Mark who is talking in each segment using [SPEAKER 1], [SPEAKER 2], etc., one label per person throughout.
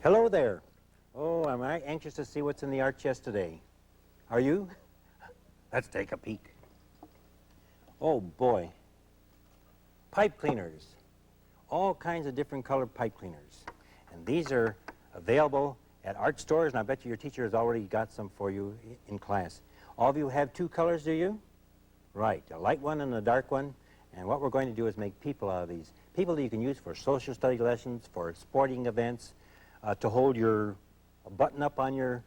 [SPEAKER 1] Hello there. Oh, am I anxious to see what's in the art chest today? Are you? Let's take a peek. Oh, boy. Pipe cleaners. All kinds of different colored pipe cleaners. And these are available at art stores, and I bet you your teacher has already got some for you in class. All of you have two colors, do you? Right, a light one and a dark one. And what we're going to do is make people out of these. People that you can use for social study lessons, for sporting events, to hold your button up on your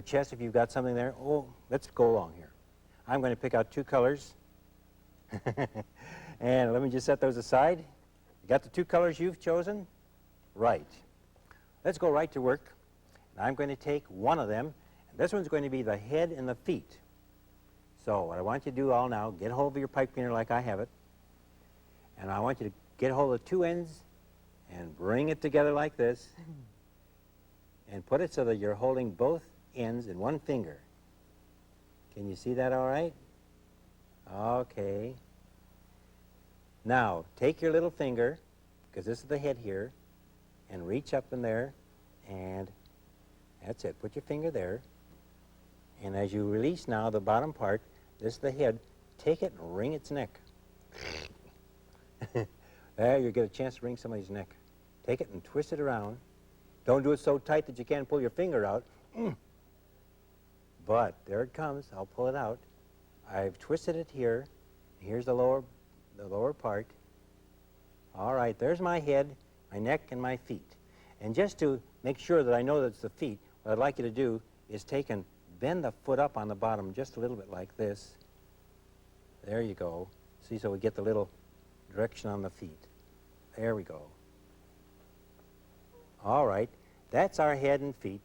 [SPEAKER 1] chest if you've got something there. Oh, let's go along here. I'm going to pick out two colors. And let me just set those aside. You got the two colors you've chosen? Right. Let's go right to work. And I'm going to take one of them. And this one's going to be the head and the feet. So what I want you to do all now, get hold of your pipe cleaner like I have it. And I want you to get hold of two ends and bring it together like this. And put it so that you're holding both ends in one finger. Can you see that all right? Okay. Now, take your little finger, because this is the head here, and reach up in there, and that's it. Put your finger there. And as you release now the bottom part, this is the head, take it and wring its neck. There, you get a chance to wring somebody's neck. Take it and twist it around. Don't do it so tight that you can't pull your finger out. But there it comes. I'll pull it out. I've twisted it here. Here's the lower part. All right, there's my head, my neck, and my feet. And just to make sure that I know that it's the feet, what I'd like you to do is take and bend the foot up on the bottom just a little bit like this. There you go. See, so we get the little direction on the feet. There we go. All right, that's our head and feet.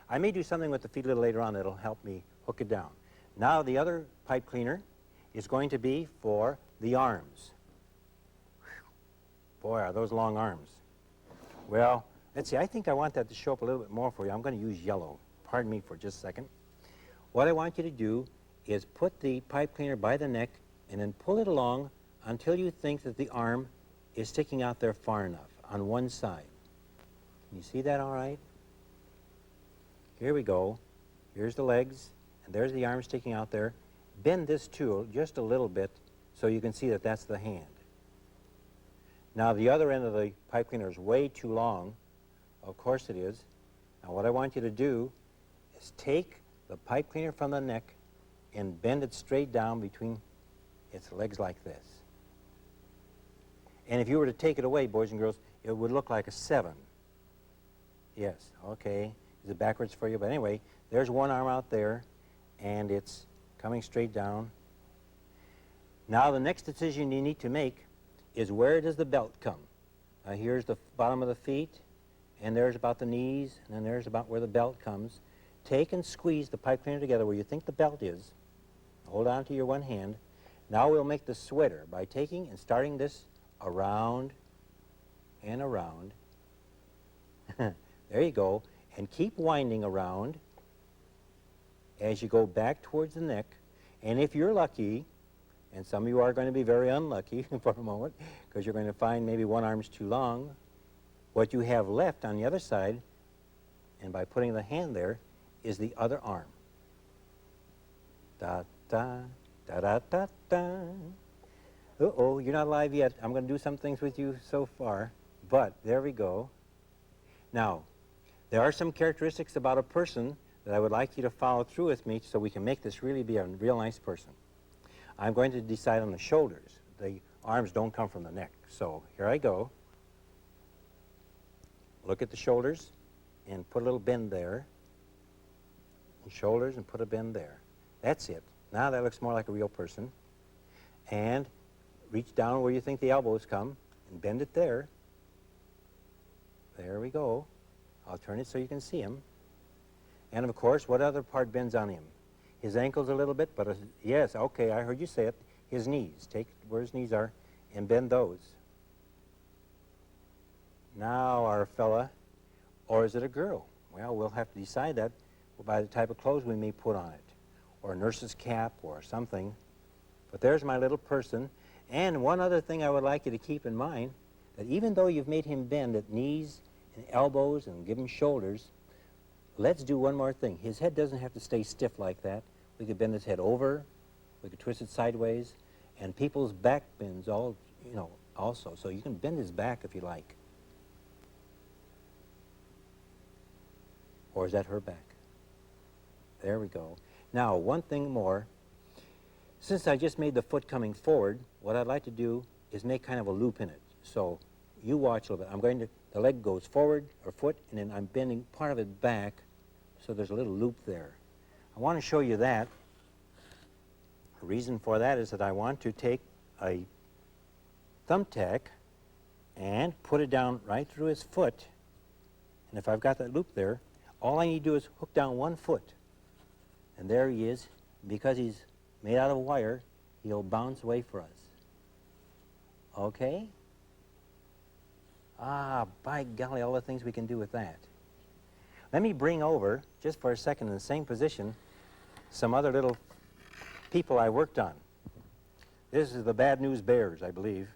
[SPEAKER 1] I may do something with the feet a little later on that'll help me hook it down. Now the other pipe cleaner is going to be for the arms. Boy, are those long arms. Well, let's see, I think I want that to show up a little bit more for you. I'm going to use yellow. Pardon me for just a second. What I want you to do is put the pipe cleaner by the neck and then pull it along until you think that the arm is sticking out there far enough on one side. Can you see that all right? Here we go. Here's the legs, and there's the arm sticking out there. Bend this tool just a little bit so you can see that that's the hand. Now the other end of the pipe cleaner is way too long. Of course it is. Now what I want you to do is take the pipe cleaner from the neck and bend it straight down between its legs like this. And if you were to take it away, boys and girls, it would look like a 7. Yes, okay. Is it backwards for you? But anyway, there's one arm out there, and it's coming straight down. Now the next decision you need to make is where does the belt come? Here's the bottom of the feet, and there's about the knees, and then there's about where the belt comes. Take and squeeze the pipe cleaner together where you think the belt is. Hold on to your one hand. Now we'll make the sweater by taking and starting this around and around. There you go. And keep winding around as you go back towards the neck. And if you're lucky, and some of you are going to be very unlucky for a moment, because you're going to find maybe one arm's too long, what you have left on the other side, and by putting the hand there, is the other arm. Da da da da da da. Uh-oh, you're not live yet. I'm going to do some things with you so far, but there we go. Now, there are some characteristics about a person that I would like you to follow through with me so we can make this really be a real nice person. I'm going to decide on the shoulders. The arms don't come from the neck. So here I go. Look at the shoulders and put a little bend there. And shoulders and put a bend there. That's it. Now that looks more like a real person. And reach down where you think the elbows come and bend it there. There we go. I'll turn it so you can see him. And of course, what other part bends on him? His ankles a little bit, but yes, okay, I heard you say it. His knees. Take where his knees are and bend those. Now, our fella, or is it a girl? Well, we'll have to decide that by the type of clothes we may put on it, or a nurse's cap or something. But there's my little person. And one other thing I would like you to keep in mind, that even though you've made him bend at knees and elbows and give him shoulders. Let's do one more thing. His head doesn't have to stay stiff like that. We could bend his head over, we could twist it sideways, and people's back bends all, also. So you can bend his back if you like. Or is that her back? There we go. Now, one thing more. Since I just made the foot coming forward, what I'd like to do is make kind of a loop in it. So you watch a little bit. The leg goes forward, or foot, and then I'm bending part of it back, so there's a little loop there. I want to show you that. The reason for that is that I want to take a thumbtack and put it down right through his foot. And if I've got that loop there, all I need to do is hook down one foot. And there he is. Because he's made out of wire, he'll bounce away for us. Okay? Ah, by golly, all the things we can do with that. Let me bring over, just for a second in the same position, some other little people I worked on. This is the Bad News Bears, I believe.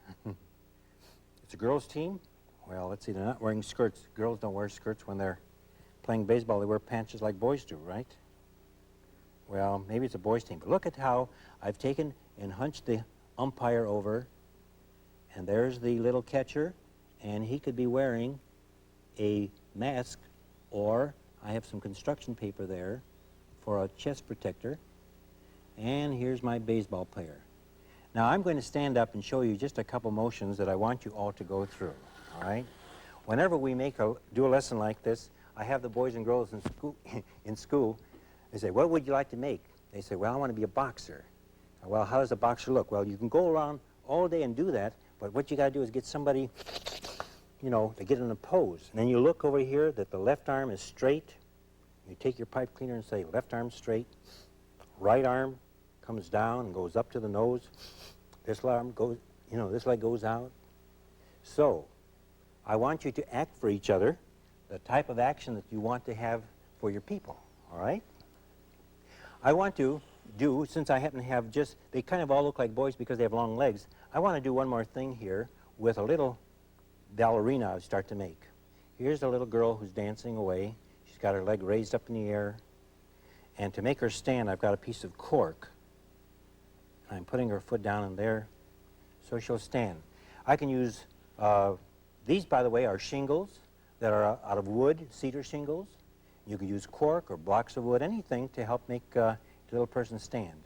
[SPEAKER 1] It's a girls' team. Well, let's see, they're not wearing skirts. Girls don't wear skirts when they're playing baseball. They wear pants just like boys do, right? Well, maybe it's a boys' team. But look at how I've taken and hunched the umpire over, and there's the little catcher, and he could be wearing a mask, or I have some construction paper there for a chest protector, and here's my baseball player. Now, I'm going to stand up and show you just a couple motions that I want you all to go through, all right? Whenever we do a lesson like this, I have the boys and girls in school. They say, what would you like to make? They say, well, I want to be a boxer. Well, how does a boxer look? Well, you can go around all day and do that, but what you got to do is get somebody, to get in a pose. And then you look over here that the left arm is straight. You take your pipe cleaner and say, left arm straight. Right arm comes down and goes up to the nose. This arm goes, this leg goes out. So, I want you to act for each other the type of action that you want to have for your people, all right? I want to do, since I happen to have they kind of all look like boys because they have long legs, I want to do one more thing here with a little ballerina I start to make. Here's a little girl who's dancing away. She's got her leg raised up in the air. And to make her stand, I've got a piece of cork. I'm putting her foot down in there so she'll stand. I can use, these, by the way, are shingles that are out of wood, cedar shingles. You could use cork or blocks of wood, anything to help make the little person stand.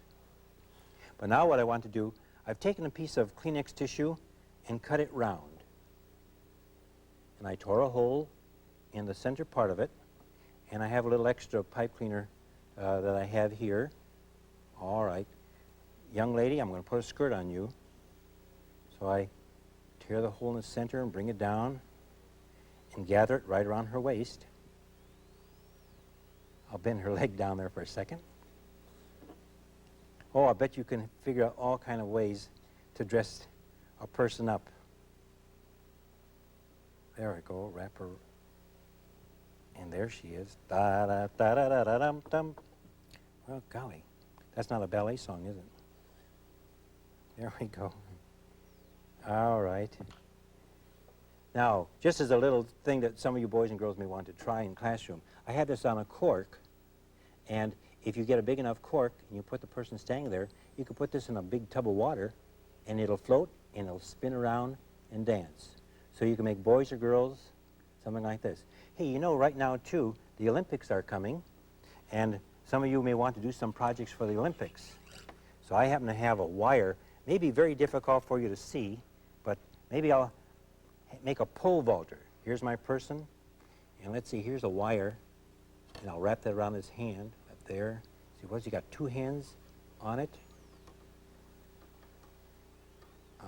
[SPEAKER 1] But now what I want to do, I've taken a piece of Kleenex tissue and cut it round. And I tore a hole in the center part of it, and I have a little extra pipe cleaner that I have here. All right. Young lady, I'm going to put a skirt on you. So I tear the hole in the center and bring it down and gather it right around her waist. I'll bend her leg down there for a second. Oh, I bet you can figure out all kind of ways to dress a person up. There I go, wrap her. And there she is. Da-da-da-da-da-dum-dum. Well, golly, that's not a ballet song, is it? There we go. All right. Now, just as a little thing that some of you boys and girls may want to try in classroom, I had this on a cork, and if you get a big enough cork and you put the person standing there, you can put this in a big tub of water, and it'll float, and it'll spin around and dance. So you can make boys or girls, something like this. Hey, right now, too, the Olympics are coming, and some of you may want to do some projects for the Olympics. So I happen to have a wire, maybe very difficult for you to see, but maybe I'll make a pole vaulter. Here's my person, and let's see, here's a wire, and I'll wrap that around his hand up there. See, what's he got? 2 hands on it.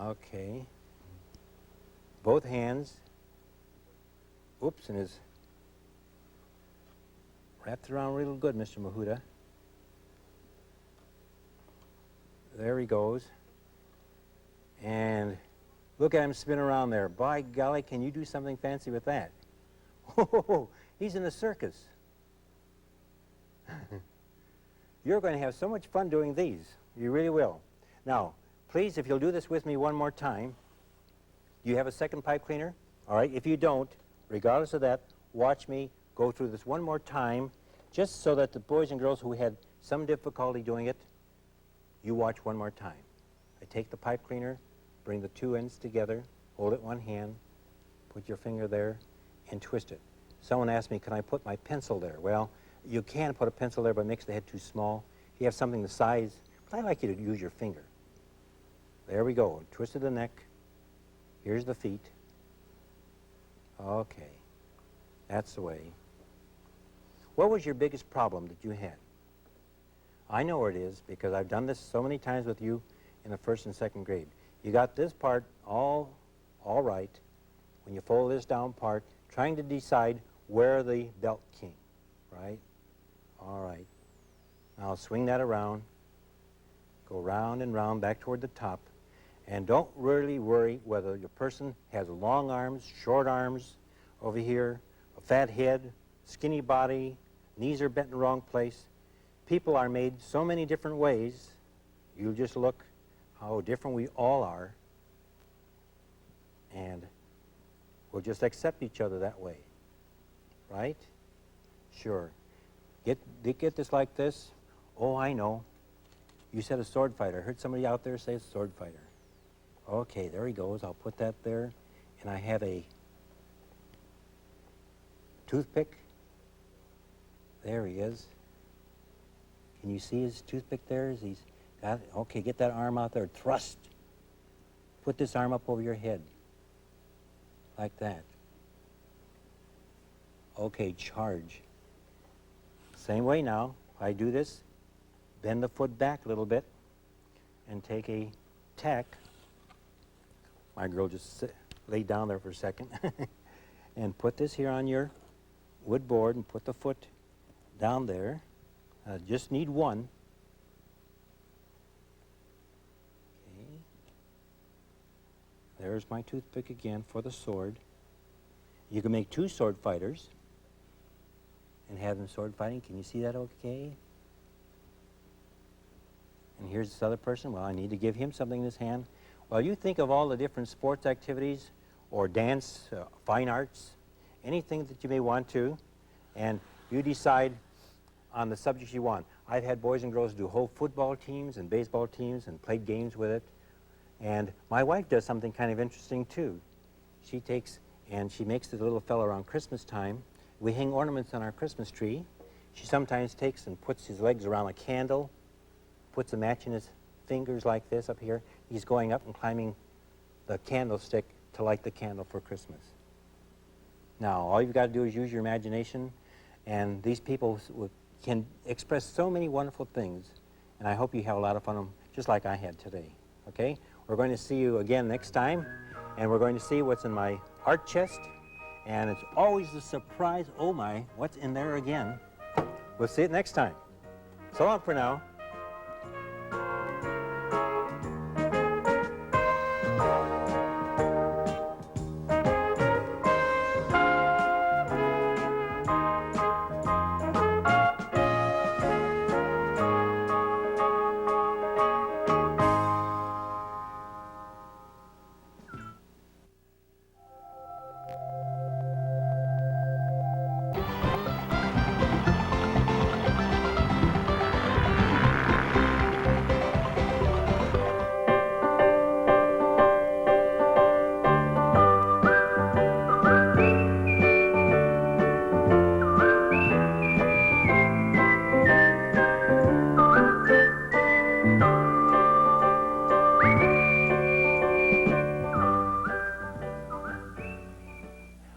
[SPEAKER 1] Okay. Both hands. Oops, and his wrapped around real good, Mr. Mihuta. There he goes. And look at him spin around there. By golly, can you do something fancy with that? Oh, he's in a circus. You're going to have so much fun doing these. You really will. Now, please, if you'll do this with me one more time. Do you have a second pipe cleaner? All right, if you don't, regardless of that, watch me go through this one more time, just so that the boys and girls who had some difficulty doing it, you watch one more time. I take the pipe cleaner, bring the two ends together, hold it one hand, put your finger there, and twist it. Someone asked me, can I put my pencil there? Well, you can put a pencil there, but it makes the head too small. If you have something the size, but I like you to use your finger. There we go. Twisted the neck. Here's the feet. Okay. That's the way. What was your biggest problem that you had? I know where it is because I've done this so many times with you in the first and second grade. You got this part all right. When you fold this down part, trying to decide where the belt came, right? All right. Now swing that around. Go round and round back toward the top. And don't really worry whether your person has long arms, short arms over here, a fat head, skinny body, knees are bent in the wrong place. People are made so many different ways. You just look how different we all are, and we'll just accept each other that way, right? Sure. Get this like this. Oh, I know. You said a sword fighter. I heard somebody out there say a sword fighter. Okay, there he goes. I'll put that there. And I have a toothpick. There he is. Can you see his toothpick there? He's got it. Okay, get that arm out there. Thrust. Put this arm up over your head. Like that. Okay, charge. Same way now. I do this. Bend the foot back a little bit and take a tack. My girl just laid down there for a second. And put this here on your wood board and put the foot down there. Just need one. Okay. There's my toothpick again for the sword. You can make two sword fighters and have them sword fighting. Can you see that okay? And here's this other person. Well, I need to give him something in his hand. Well, you think of all the different sports activities or dance, fine arts, anything that you may want to, and you decide on the subjects you want. I've had boys and girls do whole football teams and baseball teams and played games with it. And my wife does something kind of interesting too. She takes and she makes the little fellow around Christmas time. We hang ornaments on our Christmas tree. She sometimes takes and puts his legs around a candle, puts a match in his fingers like this up here. He's going up and climbing the candlestick to light the candle for Christmas. Now, all you've got to do is use your imagination, and these people can express so many wonderful things, and I hope you have a lot of fun, just like I had today, okay? We're going to see you again next time, and we're going to see what's in my art chest, and it's always a surprise, oh my, what's in there again? We'll see it next time. So long for now.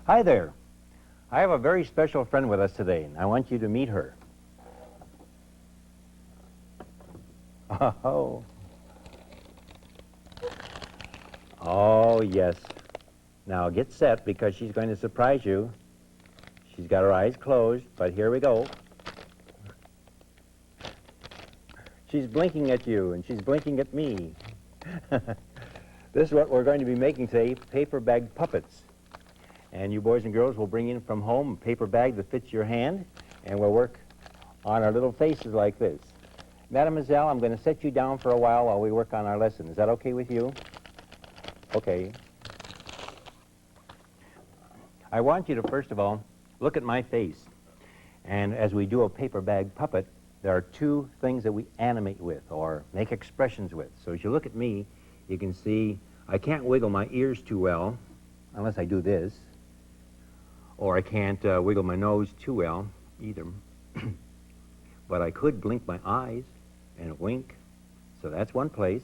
[SPEAKER 1] Hi there. I have a very special friend with us today, and I want you to meet her. Oh. Oh, yes. Now get set because she's going to surprise you. She's got her eyes closed, but here we go. She's blinking at you, and she's blinking at me. This is what we're going to be making today, paper bag puppets. And you boys and girls will bring in from home a paper bag that fits your hand, and we'll work on our little faces like this. Mademoiselle, I'm going to set you down for a while we work on our lesson. Is that okay with you? Okay. I want you to, first of all, look at my face. And as we do a paper bag puppet, there are two things that we animate with or make expressions with. So as you look at me, you can see I can't wiggle my ears too well unless I do this. Or I can't wiggle my nose too well either. But I could blink my eyes and wink. So that's one place.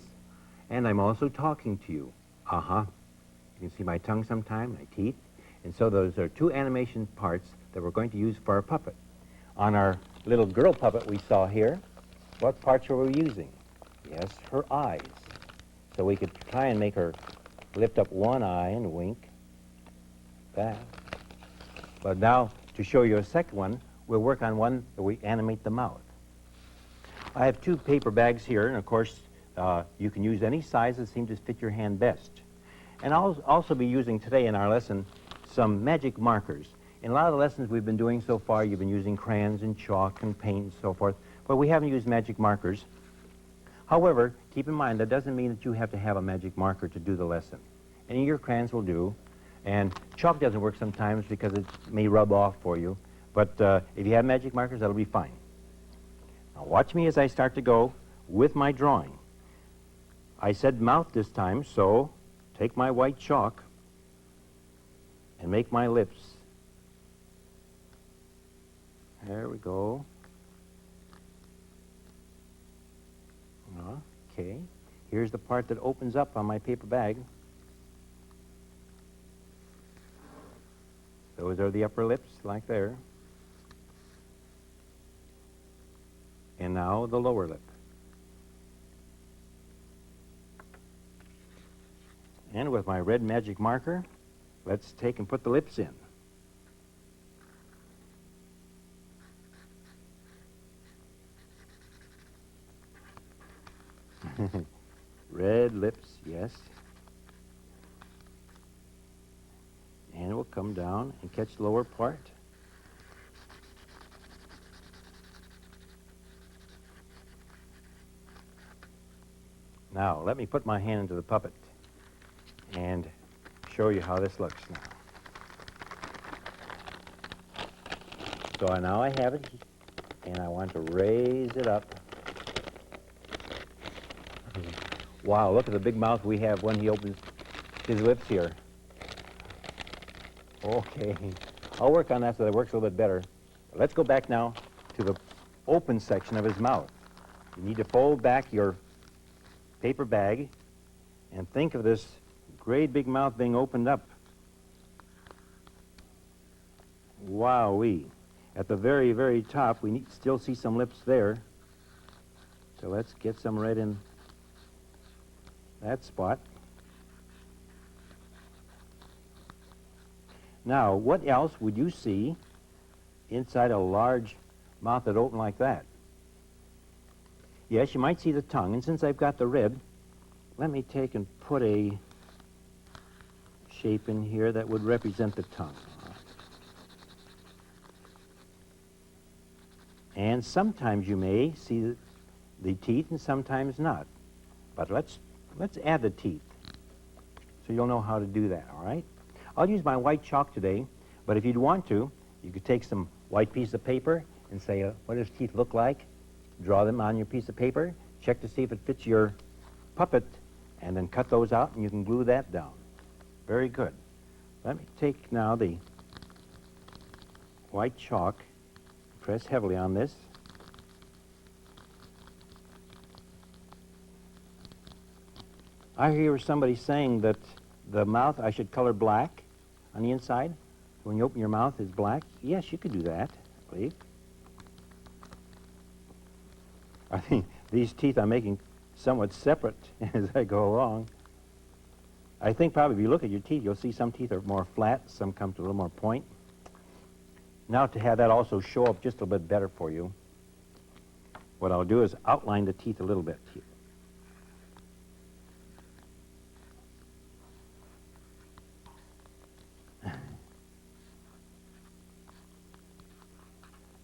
[SPEAKER 1] And I'm also talking to you. Uh-huh. You can see my tongue sometime, my teeth. And so those are two animation parts that we're going to use for our puppet. On our little girl puppet we saw here, what parts were we using? Yes, her eyes. So we could try and make her lift up one eye and wink. That. But now, to show you a second one, we'll work on one that we animate the mouth. I have two paper bags here, and of course, you can use any size that seems to fit your hand best. And I'll also be using today in our lesson some magic markers. In a lot of the lessons we've been doing so far, you've been using crayons and chalk and paint and so forth, but we haven't used magic markers. However, keep in mind that doesn't mean that you have to have a magic marker to do the lesson. Any of your crayons will do, and chalk doesn't work sometimes because it may rub off for you, but if you have magic markers, that'll be fine. Now watch me as I start to go with my drawing. I said mouth this time, so take my white chalk and make my lips. There we go. Okay. Here's the part that opens up on my paper bag. Those are the upper lips, like there. And now the lower lip. And with my red magic marker, let's take and put the lips in. Red lips, yes. And we'll come down and catch the lower part. Now, let me put my hand into the puppet and show you how this looks now. So now I have it, and I want to raise it up. Wow, look at the big mouth we have when he opens his lips here. Okay, I'll work on that so that it works a little bit better. Let's go back now to the open section of his mouth. You need to fold back your paper bag and think of this great big mouth being opened up. Wowee. At the very, very top, we still see some lips there. So let's get some right in that spot. Now, what else would you see inside a large mouth that opened like that? Yes, you might see the tongue, and since I've got the red, let me take and put a shape in here that would represent the tongue. And sometimes you may see the teeth and sometimes not. But let's add the teeth so you'll know how to do that, all right? I'll use my white chalk today, but if you'd want to, you could take some white piece of paper and say, what does teeth look like? Draw them on your piece of paper, check to see if it fits your puppet, and then cut those out and you can glue that down. Very good. Let me take now the white chalk, press heavily on this. I hear somebody saying that the mouth I should color black on the inside. When you open your mouth, it's black. Yes, you could do that, I believe. I think these teeth I'm making somewhat separate as I go along. I think probably if you look at your teeth, you'll see some teeth are more flat, some come to a little more point. Now to have that also show up just a little bit better for you, what I'll do is outline the teeth a little bit here.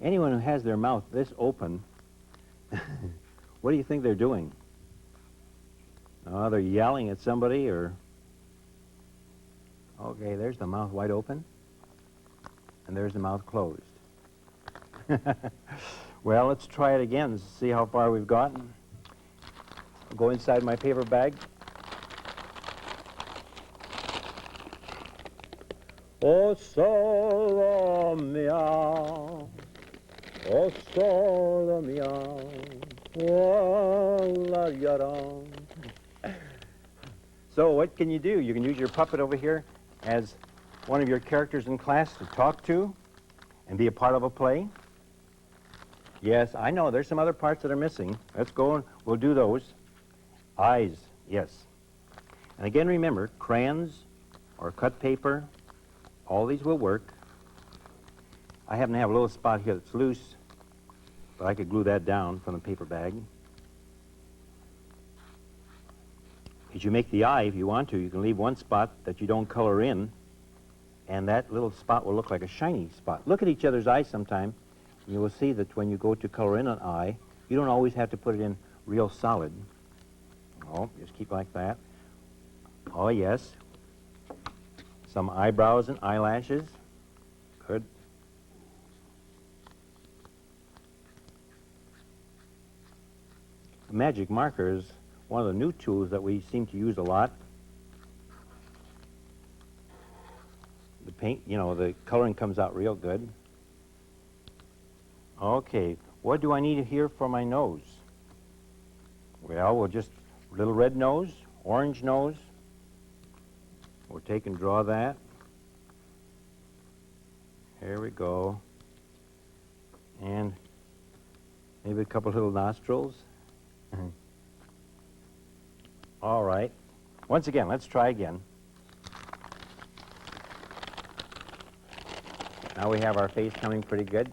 [SPEAKER 1] Anyone who has their mouth this open, what do you think they're doing? Oh, they're yelling at somebody or... Okay, there's the mouth wide open. and there's the mouth closed. Well, let's try it again and see how far we've gotten. I'll go inside my paper bag. Oh, solo mio, oh, solo mio, oh, la yara. So what can you do? You can use your puppet over here as one of your characters in class to talk to and be a part of a play. Yes, I know, there's some other parts that are missing. Let's go and we'll do those. Eyes, yes. And again, remember, crayons or cut paper, all these will work. I happen to have a little spot here that's loose, but I could glue that down from the paper bag. As you make the eye, if you want to, you can leave one spot that you don't color in, and that little spot will look like a shiny spot. Look at each other's eyes sometime, and you will see that when you go to color in an eye, you don't always have to put it in real solid. Oh, just keep like that. Oh, yes. Some eyebrows and eyelashes. Good. A magic marker is one of the new tools that we seem to use a lot. The paint, you know, the coloring comes out real good. Okay, what do I need here for my nose? Well, we'll just little red nose, orange nose. We'll take and draw that. Here we go. And maybe a couple little nostrils. All right. Once again, let's try again. Now we have our face coming pretty good.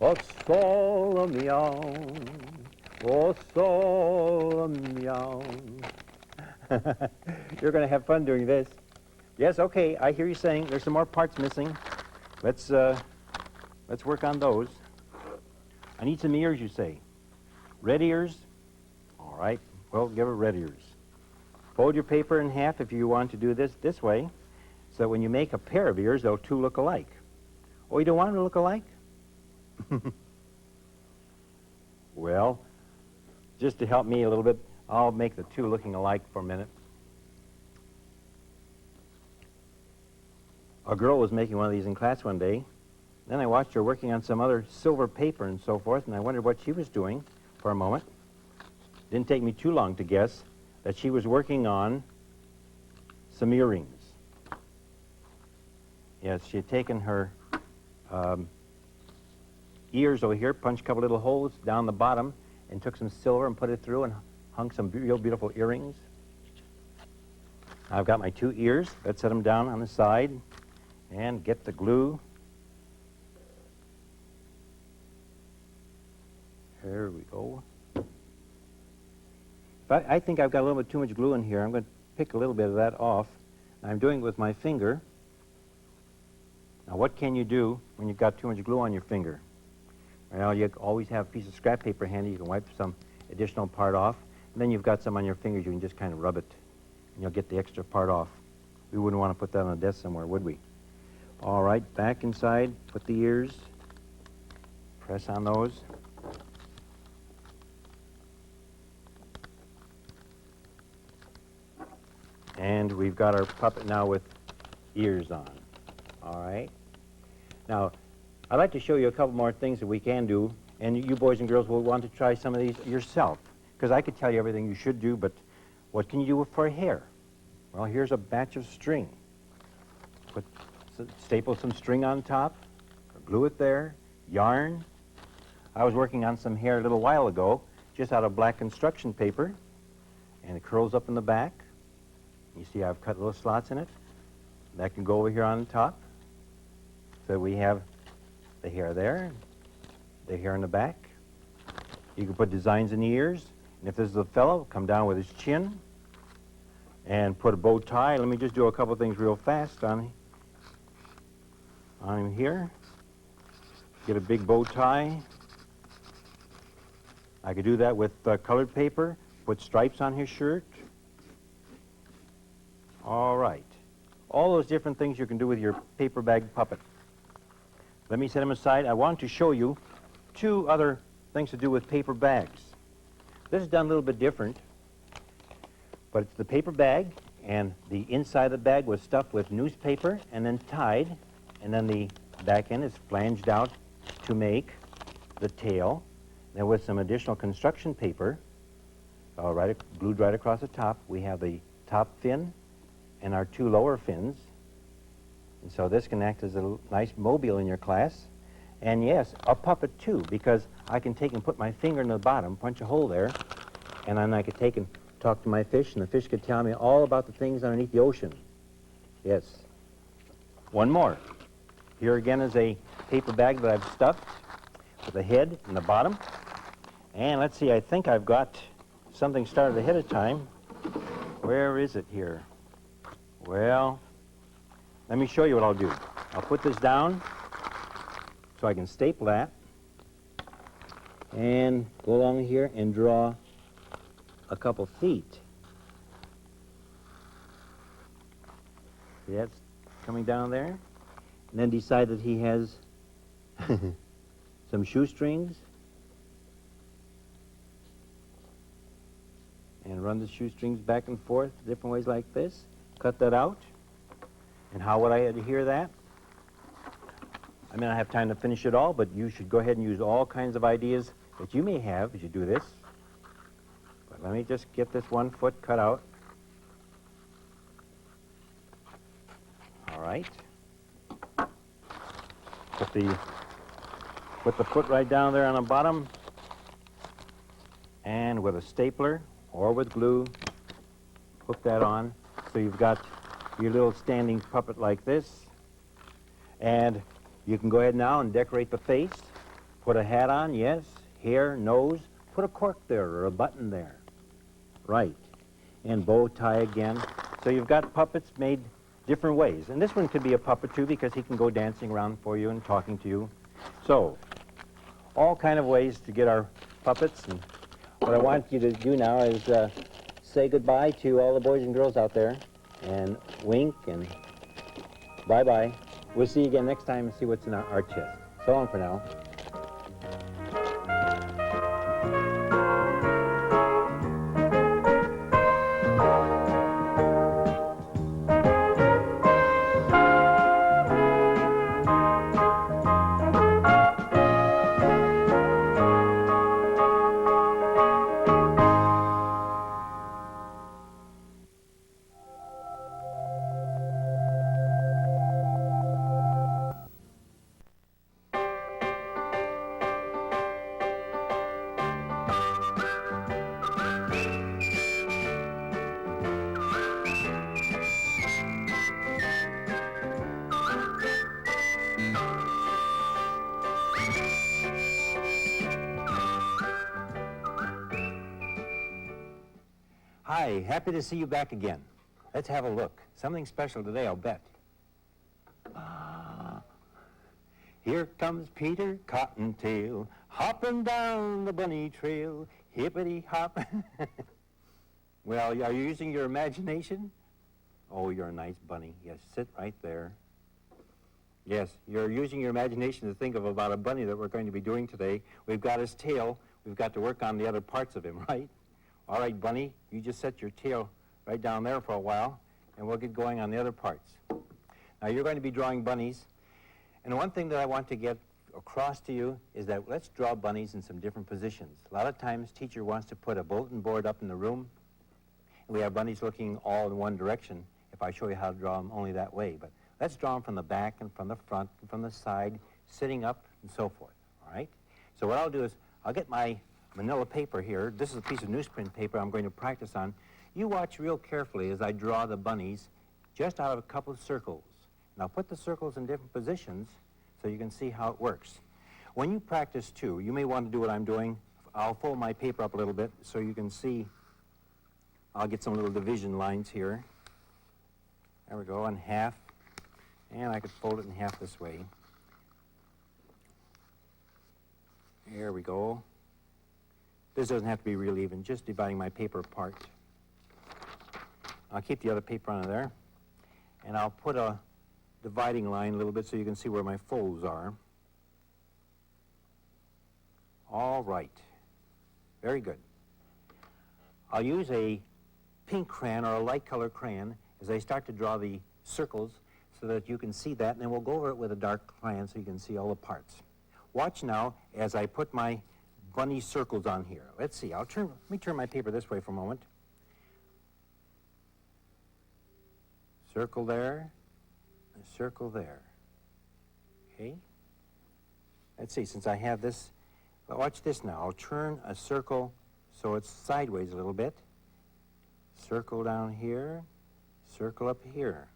[SPEAKER 1] Oh, solo mio. Oh, solo mio. You're going to have fun doing this. Yes, okay, I hear you saying there's some more parts missing. Let's work on those. I need some ears, you say. Red ears? All right, well, give her red ears. Fold your paper in half if you want to do this way, so that when you make a pair of ears, they'll two look alike. Oh, you don't want them to look alike? Well, just to help me a little bit, I'll make the two looking alike for a minute. A girl was making one of these in class one day. Then I watched her working on some other silver paper and so forth, and I wondered what she was doing for a moment. Didn't take me too long to guess that she was working on some earrings. Yes, she had taken her ears over here, punched a couple little holes down the bottom, and took some silver and put it through and hung some real beautiful earrings. I've got my two ears. Let's set them down on the side and get the glue. There we go. But I think I've got a little bit too much glue in here. I'm going to pick a little bit of that off. I'm doing it with my finger. Now, what can you do when you've got too much glue on your finger? Well, you always have a piece of scrap paper handy. You can wipe some additional part off. And then you've got some on your fingers. You can just kind of rub it, and you'll get the extra part off. We wouldn't want to put that on a desk somewhere, would we? All right, back inside, put the ears. Press on those. And we've got our puppet now with ears on. All right. Now, I'd like to show you a couple more things that we can do, and you boys and girls will want to try some of these yourself, because I could tell you everything you should do, but what can you do for hair? Well, here's a batch of string. Staple some string on top, glue it there, yarn. I was working on some hair a little while ago, just out of black construction paper, and it curls up in the back. You see I've cut little slots in it. That can go over here on the top. So we have the hair there, the hair in the back. You can put designs in the ears, and if this is a fellow, come down with his chin and put a bow tie. Let me just do a couple things real fast on him here. Get a big bow tie. I could do that with colored paper, put stripes on his shirt. All right. All those different things you can do with your paper bag puppet. let me set them aside. I want to show you two other things to do with paper bags. This is done a little bit different, but it's the paper bag, and the inside of the bag was stuffed with newspaper and then tied, and then the back end is flanged out to make the tail. Then with some additional construction paper, glued right across the top, we have the top fin and our two lower fins. And so this can act as a nice mobile in your class. And yes, a puppet too, because I can take and put my finger in the bottom, punch a hole there, and then I could take and talk to my fish, and the fish could tell me all about the things underneath the ocean. Yes. One more. Here again is a paper bag that I've stuffed with a head in the bottom. And let's see, I think I've got something started ahead of time. Where is it here? Well, let me show you what I'll do. I'll put this down so I can staple that and go along here and draw a couple feet. See, that's coming down there. And then decide that he has some shoestrings. And run the shoestrings back and forth different ways like this. Cut that out. And how would I adhere that? I may not have time to finish it all, but you should go ahead and use all kinds of ideas that you may have as you do this. But let me just get this one foot cut out. All right. Put the foot right down there on the bottom, and with a stapler or with glue, hook that on. So you've got your little standing puppet like this. And you can go ahead now and decorate the face. Put a hat on, yes, hair, nose. Put a cork there or a button there. Right. And bow tie again. So you've got puppets made different ways. And this one could be a puppet too, because he can go dancing around for you and talking to you. So, all kind of ways to get our puppets. And what I want you to do now is say goodbye to all the boys and girls out there, and wink and bye-bye. We'll see you again next time and see what's in our chest. So long for now. Hi, happy to see you back again. Let's have a look. Something special today, I'll bet. Here comes Peter Cottontail, hopping down the bunny trail, hippity-hop. Well, are you using your imagination? Oh, you're a nice bunny. Yes, sit right there. Yes, you're using your imagination to think of about a bunny that we're going to be doing today. We've got his tail. We've got to work on the other parts of him, right? All right, bunny, you just set your tail right down there for a while, and we'll get going on the other parts. Now, you're going to be drawing bunnies, and one thing that I want to get across to you is that let's draw bunnies in some different positions. A lot of times, teacher wants to put a bulletin board up in the room, and we have bunnies looking all in one direction if I show you how to draw them only that way. But let's draw them from the back and from the front and from the side, sitting up and so forth, all right? So what I'll do is I'll get my manila paper here. This is a piece of newsprint paper I'm going to practice on. You watch real carefully as I draw the bunnies just out of a couple of circles. Now put the circles in different positions so you can see how it works. When you practice too, you may want to do what I'm doing. I'll fold my paper up a little bit so you can see. I'll get some little division lines here. There we go, in half. And I could fold it in half this way. There we go. This doesn't have to be real even, just dividing my paper apart. I'll keep the other paper on there, and I'll put a dividing line a little bit so you can see where my folds are. All right. Very good. I'll use a pink crayon or a light color crayon as I start to draw the circles so that you can see that, and then we'll go over it with a dark crayon so you can see all the parts. Watch now as I put my bunny circles on here. Let's see, let me turn my paper this way for a moment. Circle there, a circle there. Okay? Let's see, since I have this, watch this now. I'll turn a circle so it's sideways a little bit. Circle down here, circle up here.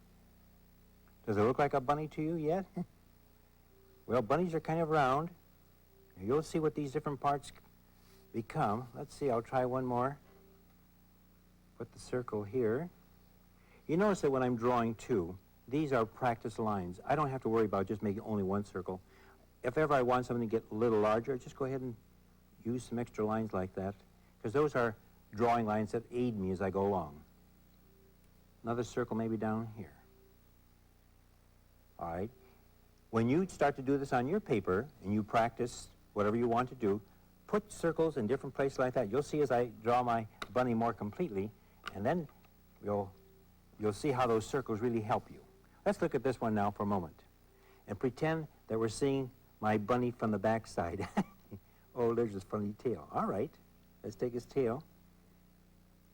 [SPEAKER 1] Does it look like a bunny to you yet? Well, bunnies are kind of round. You'll see what these different parts become. Let's see, I'll try one more. Put the circle here. You notice that when I'm drawing two, these are practice lines. I don't have to worry about just making only one circle. If ever I want something to get a little larger, just go ahead and use some extra lines like that, because those are drawing lines that aid me as I go along. Another circle maybe down here. All right. When you start to do this on your paper and you practice whatever you want to do, put circles in different places like that. You'll see as I draw my bunny more completely, and then you'll see how those circles really help you. Let's look at this one now for a moment and pretend that we're seeing my bunny from the back side. Oh, there's his funny tail. All right, let's take his tail.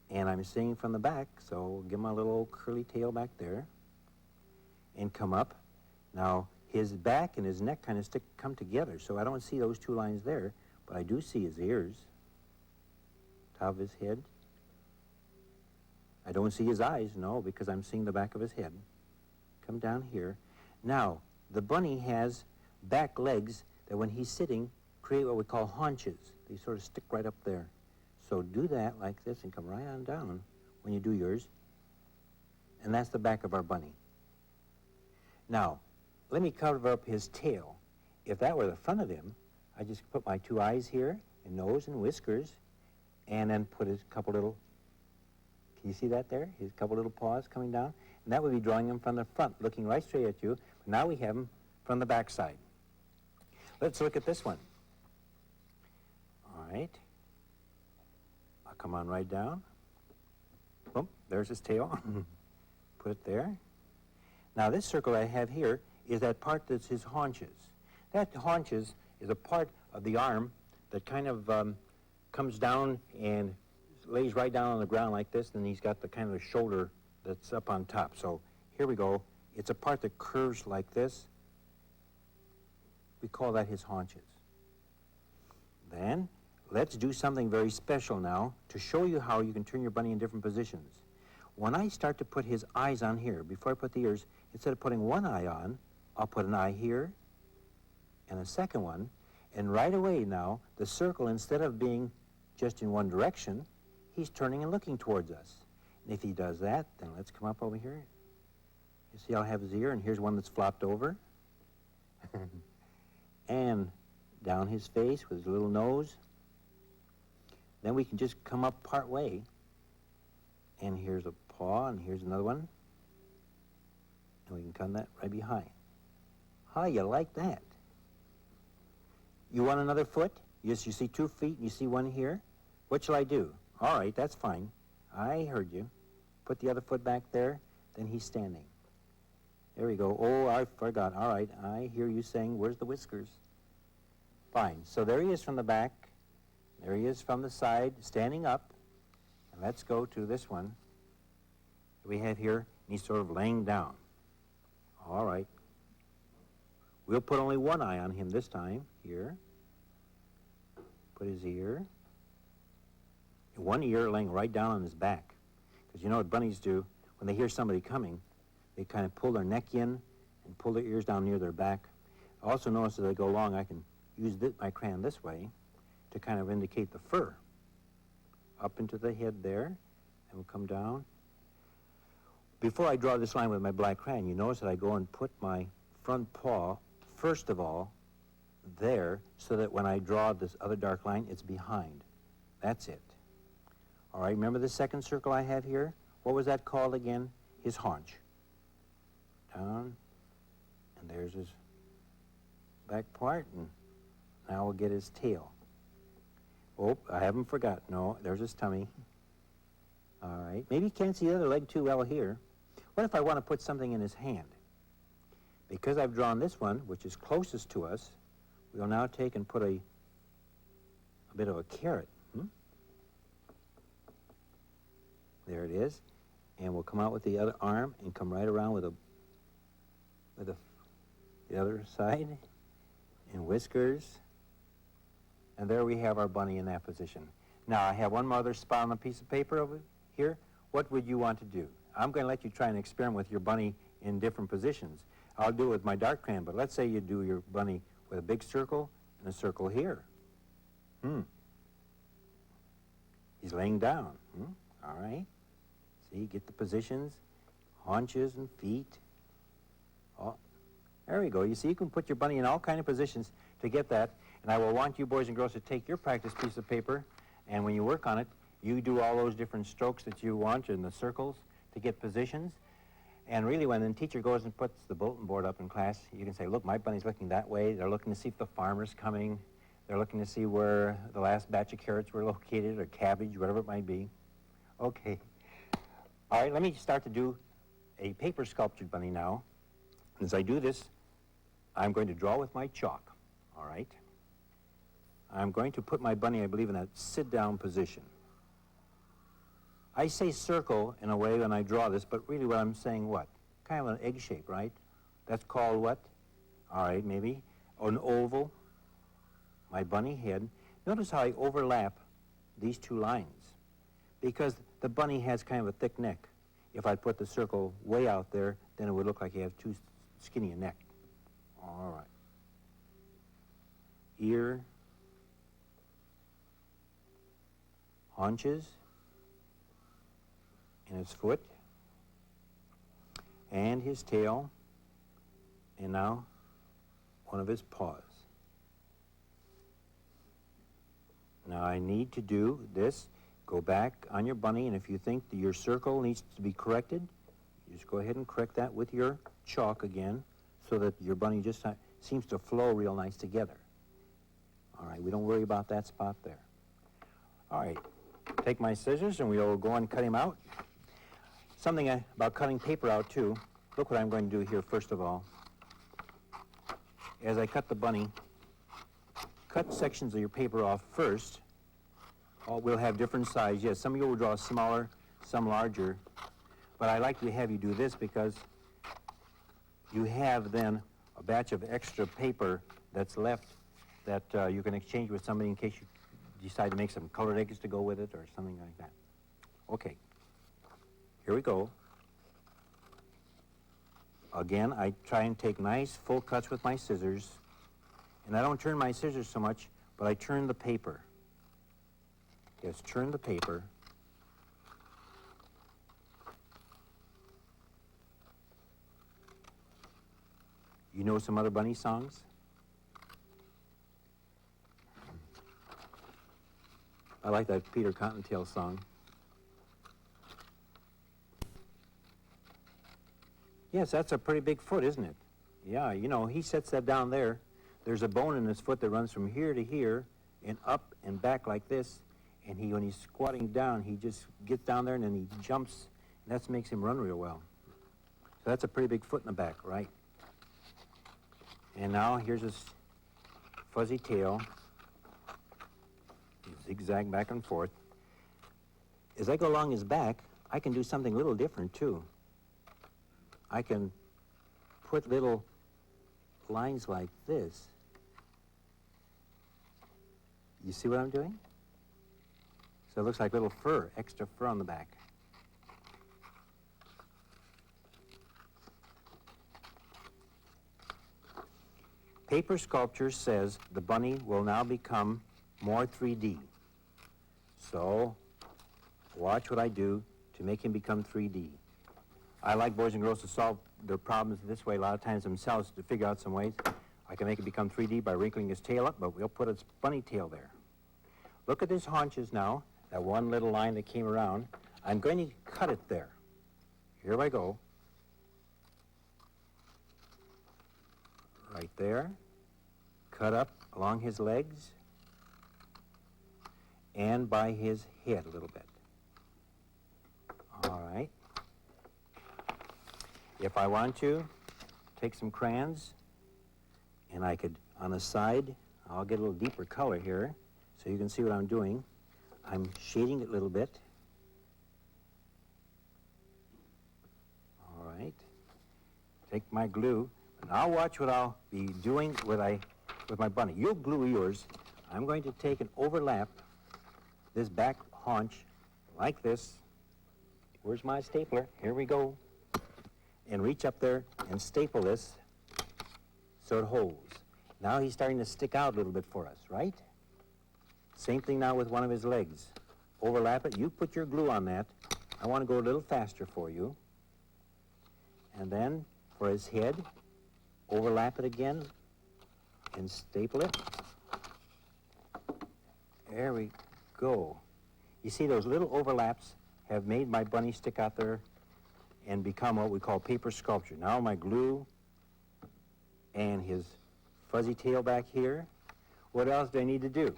[SPEAKER 1] And I'm seeing from the back, so we'll give him a little old curly tail back there and come up. Now, his back and his neck kind of come together, so I don't see those two lines there, but I do see his ears, top of his head. I don't see his eyes, no, because I'm seeing the back of his head. Come down here. Now, the bunny has back legs that when he's sitting create what we call haunches. They sort of stick right up there. So do that like this and come right on down when you do yours. And that's the back of our bunny. Now, let me cover up his tail. If that were the front of him, I just put my two eyes here, and nose and whiskers, and then put his couple little, can you see that there? His couple little paws coming down. And that would be drawing him from the front, looking right straight at you. But now we have him from the back side. Let's look at this one. All right. I'll come on right down. Boom, there's his tail. Put it there. Now this circle I have here is that part that's his haunches. That haunches is a part of the arm that kind of comes down and lays right down on the ground like this, and he's got the kind of shoulder that's up on top. So here we go. It's a part that curves like this. We call that his haunches. Then let's do something very special now to show you how you can turn your bunny in different positions. When I start to put his eyes on here, before I put the ears, instead of putting one eye on, I'll put an eye here and a second one, and right away now, the circle, instead of being just in one direction, he's turning and looking towards us. And if he does that, then let's come up over here. You see I'll have his ear, and here's one that's flopped over. And down his face with his little nose. Then we can just come up part way, and here's a paw, and here's another one. And we can come that right behind. How you like that? You want another foot? Yes, you see 2 feet, and you see one here. What shall I do? All right, that's fine. I heard you. Put the other foot back there, then he's standing. There we go. Oh, I forgot. All right, I hear you saying, where's the whiskers? Fine. So there he is from the back. There he is from the side, standing up. And let's go to this one that we have here. And he's sort of laying down. All right. We'll put only one eye on him this time. Here. Put his ear. One ear laying right down on his back. Because you know what bunnies do? When they hear somebody coming, they kind of pull their neck in and pull their ears down near their back. I also notice as I go along, I can use my crayon this way to kind of indicate the fur. Up into the head there, and we'll come down. Before I draw this line with my black crayon, you notice that I go and put my front paw, first of all, there, so that when I draw this other dark line, it's behind. That's it. All right, remember the second circle I have here? What was that called again? His haunch. Down, and there's his back part, and now we'll get his tail. Oh, I haven't forgot. No, there's his tummy. All right. Maybe you can't see the other leg too well here. What if I want to put something in his hand? Because I've drawn this one, which is closest to us, we'll now take and put a bit of a carrot. There it is. And we'll come out with the other arm and come right around with the other side, and whiskers. And there we have our bunny in that position. Now, I have one more other spot on a piece of paper over here. What would you want to do? I'm going to let you try and experiment with your bunny in different positions. I'll do it with my dark crayon, but let's say you do your bunny with a big circle and a circle here. He's laying down. All right. See, get the positions, haunches and feet. Oh, there we go. You see, you can put your bunny in all kinds of positions to get that. And I will want you boys and girls to take your practice piece of paper, and when you work on it, you do all those different strokes that you want in the circles to get positions. And really, when the teacher goes and puts the bulletin board up in class, you can say, look, my bunny's looking that way. They're looking to see if the farmer's coming. They're looking to see where the last batch of carrots were located, or cabbage, whatever it might be. Okay. All right, let me start to do a paper sculptured bunny now. As I do this, I'm going to draw with my chalk, all right? I'm going to put my bunny, I believe, in a sit-down position. I say circle in a way when I draw this, but really what I'm saying what? Kind of an egg shape, right? That's called what? All right, maybe an oval. My bunny head. Notice how I overlap these two lines, because the bunny has kind of a thick neck. If I put the circle way out there, then it would look like you have too skinny a neck. All right. Ear, haunches, and his foot, and his tail, and now one of his paws. Now I need to do this. Go back on your bunny, and if you think that your circle needs to be corrected, you just go ahead and correct that with your chalk again, so that your bunny just seems to flow real nice together. All right, we don't worry about that spot there. All right, take my scissors and we'll go and cut him out. Something about cutting paper out too. Look what I'm going to do here first of all. As I cut the bunny, cut sections of your paper off first. We'll have different sizes. Yes, some of you will draw smaller, some larger. But I like to have you do this because you have then a batch of extra paper that's left that you can exchange with somebody in case you decide to make some colored eggs to go with it or something like that. Okay, here we go. Again, I try and take nice full cuts with my scissors, and I don't turn my scissors so much, but I turn the paper. Yes, turn the paper. You know some other bunny songs? I like that Peter Cottontail song. Yes, that's a pretty big foot, isn't it? Yeah, you know, he sets that down there. There's a bone in his foot that runs from here to here and up and back like this. And when he's squatting down, he just gets down there and then he jumps. And that makes him run real well. So that's a pretty big foot in the back, right? And now here's his fuzzy tail. Zigzag back and forth. As I go along his back, I can do something a little different too. I can put little lines like this. You see what I'm doing? So it looks like little fur, extra fur on the back. Paper sculpture says the bunny will now become more 3D. So watch what I do to make him become 3D. I like boys and girls to solve their problems this way a lot of times themselves, to figure out some ways. I can make it become 3D by wrinkling his tail up, but we'll put its bunny tail there. Look at his haunches now, that one little line that came around. I'm going to cut it there. Here I go. Right there. Cut up along his legs. and by his head a little bit. All right. If I want to, take some crayons, and I could, on the side, I'll get a little deeper color here so you can see what I'm doing. I'm shading it a little bit. All right. Take my glue, and I'll watch what I'll be doing with my bunny. You'll glue yours. I'm going to take and overlap this back haunch like this. Where's my stapler? Here we go. And reach up there and staple this so it holds. Now he's starting to stick out a little bit for us, right? Same thing now with one of his legs. Overlap it. You put your glue on that. I want to go a little faster for you. And then for his head, overlap it again and staple it. There we go. You see those little overlaps have made my bunny stick out there and become what we call paper sculpture. Now my glue and his fuzzy tail back here. What else do I need to do?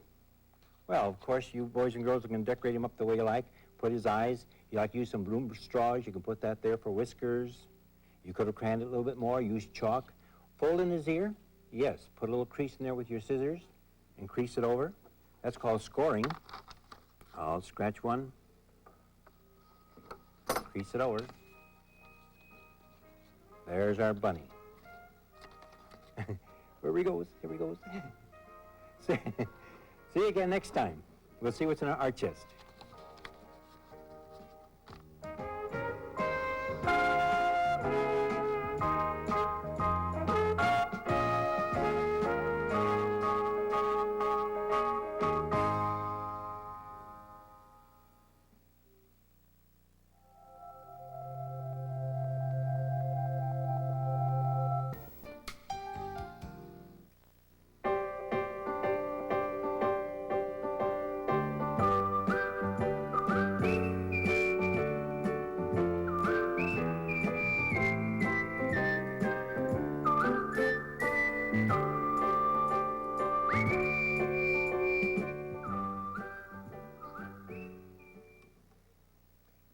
[SPEAKER 1] Well, of course, you boys and girls are going to decorate him up the way you like. Put his eyes. You like to use some bloom straws, you can put that there for whiskers. You could have crayoned it a little bit more, use chalk. Fold in his ear. Yes, put a little crease in there with your scissors and crease it over. That's called scoring. I'll scratch one, crease it over. There's our bunny. Here he goes, here he goes. See you again next time. We'll see what's in our art chest.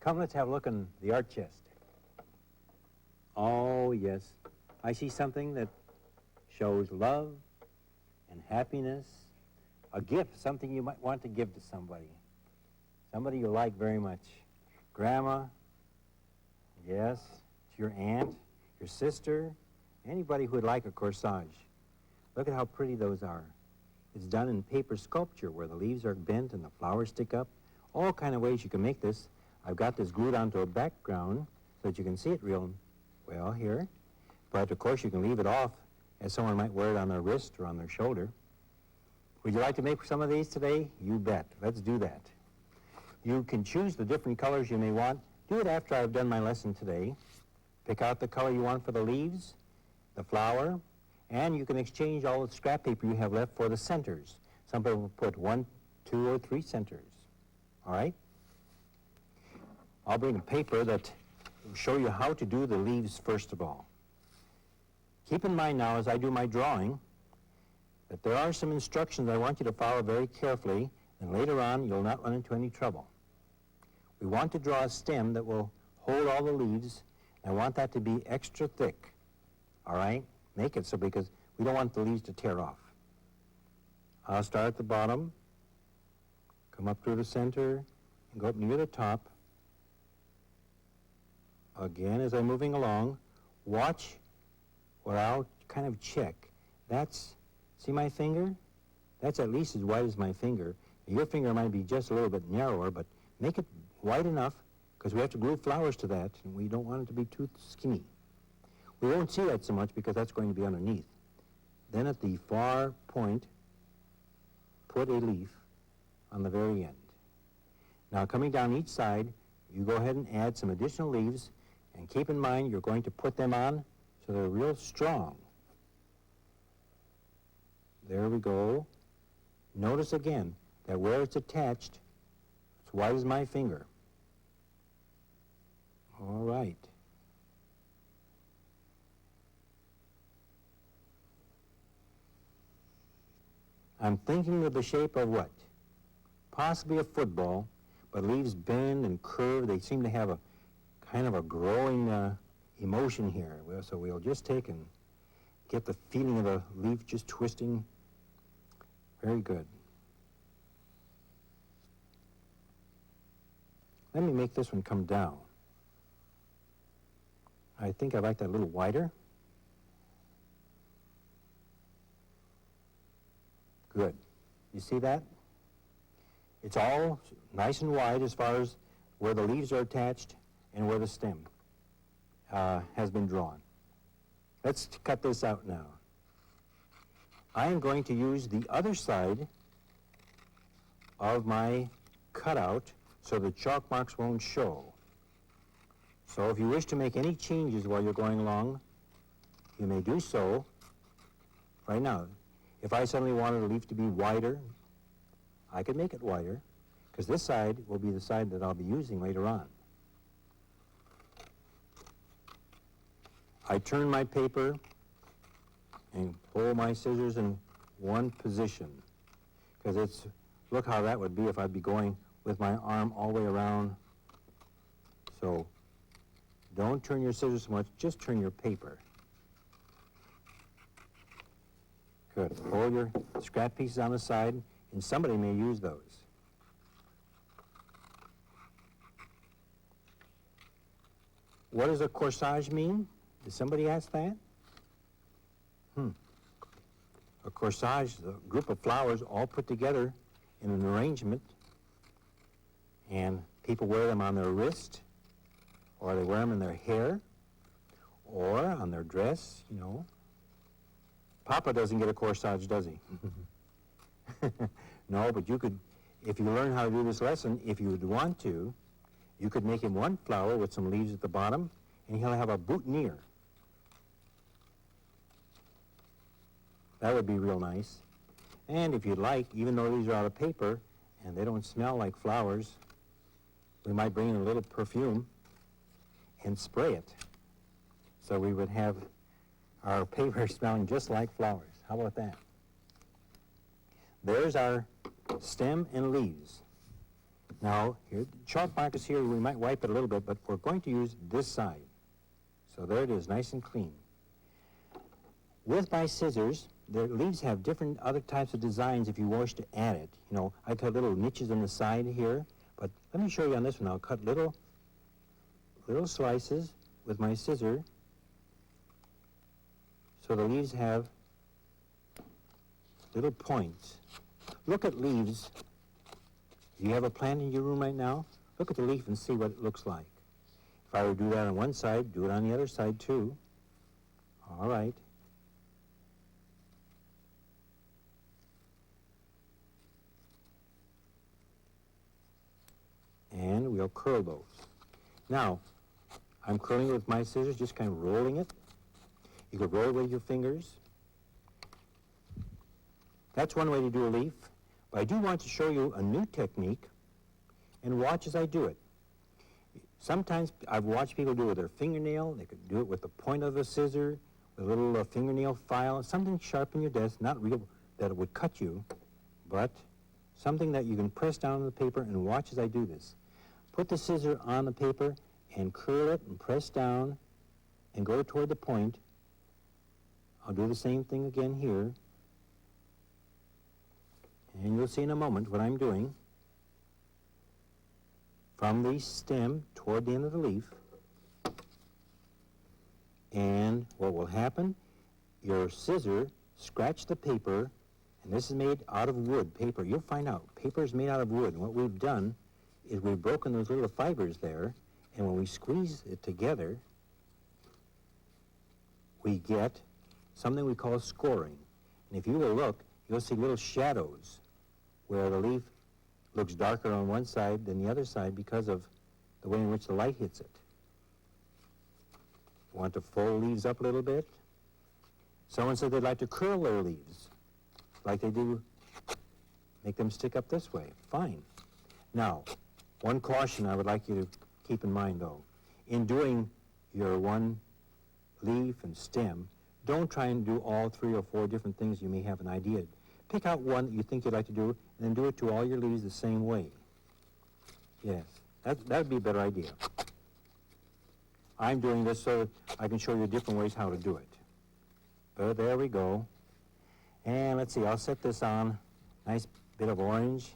[SPEAKER 1] Come, let's have a look in the art chest. Oh, yes. I see something that shows love and happiness. A gift, something you might want to give to somebody. Somebody you like very much. Grandma, yes, to your aunt, your sister, anybody who would like a corsage. Look at how pretty those are. It's done in paper sculpture where the leaves are bent and the flowers stick up. All kind of ways you can make this. I've got this glued onto a background so that you can see it real well here. But, of course, you can leave it off as someone might wear it on their wrist or on their shoulder. Would you like to make some of these today? You bet. Let's do that. You can choose the different colors you may want. Do it after I've done my lesson today. Pick out the color you want for the leaves, the flower, and you can exchange all the scrap paper you have left for the centers. Some people put 1, 2, or 3 centers. All right? I'll bring a paper that will show you how to do the leaves first of all. Keep in mind now as I do my drawing that there are some instructions I want you to follow very carefully, and later on you'll not run into any trouble. We want to draw a stem that will hold all the leaves. I want that to be extra thick, all right? Make it so because we don't want the leaves to tear off. I'll start at the bottom, come up through the center, and go up near the top. Again, as I'm moving along, watch what I'll kind of check. That's, see my finger? That's at least as wide as my finger. Your finger might be just a little bit narrower, but make it wide enough because we have to glue flowers to that, and we don't want it to be too skinny. We won't see that so much because that's going to be underneath. Then at the far point, put a leaf on the very end. Now coming down each side, you go ahead and add some additional leaves, and keep in mind you're going to put them on so they're real strong. There we go. Notice again that where it's attached, it's wide as my finger. All right. I'm thinking of the shape of what? possibly a football, but leaves bend and curve. They seem to have a kind of a growing emotion here. So we'll just take and get the feeling of the leaf just twisting. Very good. Let me make this one come down. I think I like that a little wider. Good. You see that? It's all nice and wide as far as where the leaves are attached and where the stem has been drawn. Let's cut this out now. I am going to use the other side of my cutout so the chalk marks won't show. So if you wish to make any changes while you're going along, you may do so right now. If I suddenly wanted a leaf to be wider, I could make it wider, because this side will be the side that I'll be using later on. I turn my paper and pull my scissors in one position, because it's, look how that would be if I'd be going with my arm all the way around. So don't turn your scissors so much, just turn your paper. Good. Hold your scrap pieces on the side, and somebody may use those. What does a corsage mean? Did somebody ask that? A corsage is a group of flowers all put together in an arrangement, and people wear them on their wrist, or they wear them in their hair, or on their dress, you know. Papa doesn't get a corsage, does he? No, but you could, if you learn how to do this lesson, if you would want to, you could make him one flower with some leaves at the bottom, and he'll have a boutonniere. That would be real nice. And if you'd like, even though these are out of paper and they don't smell like flowers, we might bring in a little perfume and spray it. So we would have our paper smelling just like flowers. How about that? There's our stem and leaves. Now, here, the chalk mark is here. We might wipe it a little bit, but we're going to use this side. So there it is, nice and clean. With my scissors, the leaves have different other types of designs if you wish to add it. You know, I cut little niches on the side here, but let me show you on this one. I'll cut little slices with my scissor so the leaves have little points. Look at leaves. Do you have a plant in your room right now? Look at the leaf and see what it looks like. If I were to do that on one side, do it on the other side too. All right. And we'll curl those. Now, I'm curling it with my scissors, just kind of rolling it. You could roll it with your fingers. That's one way to do a leaf. But I do want to show you a new technique, and watch as I do it. Sometimes I've watched people do it with their fingernail. They could do it with the point of a scissor, with a little fingernail file, something sharp in your desk, not real that it would cut you, but something that you can press down on the paper, and watch as I do this. Put the scissor on the paper and curl it and press down and go toward the point. I'll do the same thing again here. And you'll see in a moment what I'm doing. From the stem toward the end of the leaf. And what will happen, your scissor scratch the paper, and this is made out of wood, paper. You'll find out, paper is made out of wood. And what we've done is we've broken those little fibers there, and when we squeeze it together, we get something we call scoring. And if you will look, you'll see little shadows where the leaf looks darker on one side than the other side because of the way in which the light hits it. You want to fold leaves up a little bit? Someone said they'd like to curl their leaves, like they do, make them stick up this way. Fine. Now, one caution I would like you to keep in mind, though. In doing your one leaf and stem, don't try and do all 3 or 4 different things you may have an idea, pick out one that you think you'd like to do, and then do it to all your leaves the same way. Yes, that would be a better idea. I'm doing this so I can show you different ways how to do it. But there we go. And let's see, I'll set this on. Nice bit of orange.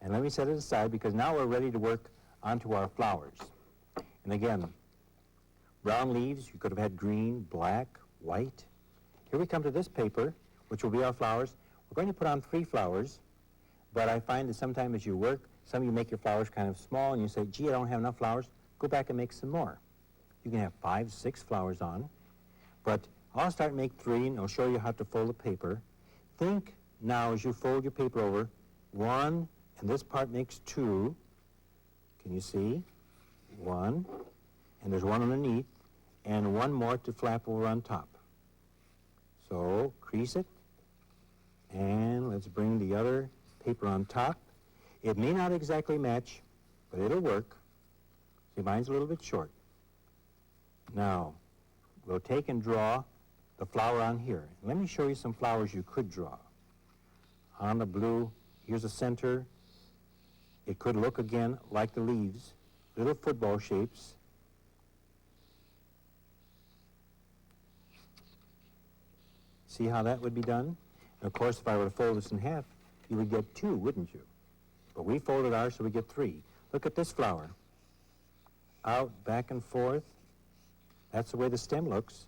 [SPEAKER 1] And let me set it aside because now we're ready to work onto our flowers. And again, brown leaves, you could have had green, black, white. Here we come to this paper, which will be our flowers. We're going to put on 3 flowers, but I find that sometimes as you work, some of you make your flowers kind of small and you say, gee, I don't have enough flowers. Go back and make some more. You can have 5, 6 flowers on, but I'll start and make 3 and I'll show you how to fold the paper. Think now as you fold your paper over, 1, and this part makes 2. Can you see? 1, and there's 1 underneath, and 1 more to flap over on top. So crease it, and let's bring the other paper on top. It may not exactly match, but it'll work. See, mine's a little bit short. Now, we'll take and draw the flower on here. Let me show you some flowers you could draw. On the blue, here's the center. It could look again like the leaves, little football shapes. See how that would be done? And of course, if I were to fold this in half, you would get 2, wouldn't you? But we folded ours, so we get 3. Look at this flower. Out, back and forth. That's the way the stem looks.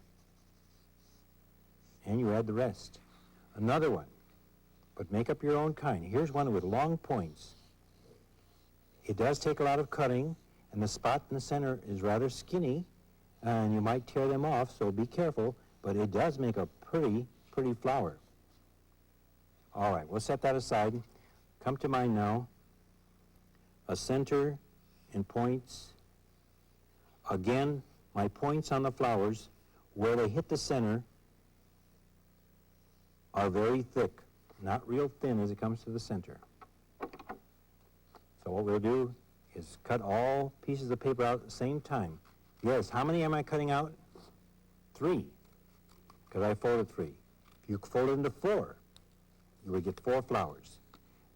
[SPEAKER 1] And you add the rest. Another one, but make up your own kind. Here's one with long points. It does take a lot of cutting, and the spot in the center is rather skinny, and you might tear them off, so be careful, but it does make a pretty flower. All right, we'll set that aside. Come to mine now. A center and points. Again, my points on the flowers, where they hit the center, are very thick, not real thin as it comes to the center. So what we'll do is cut all pieces of paper out at the same time. Yes, how many am I cutting out? 3, because I folded 3. If you fold it into 4, you would get 4 flowers.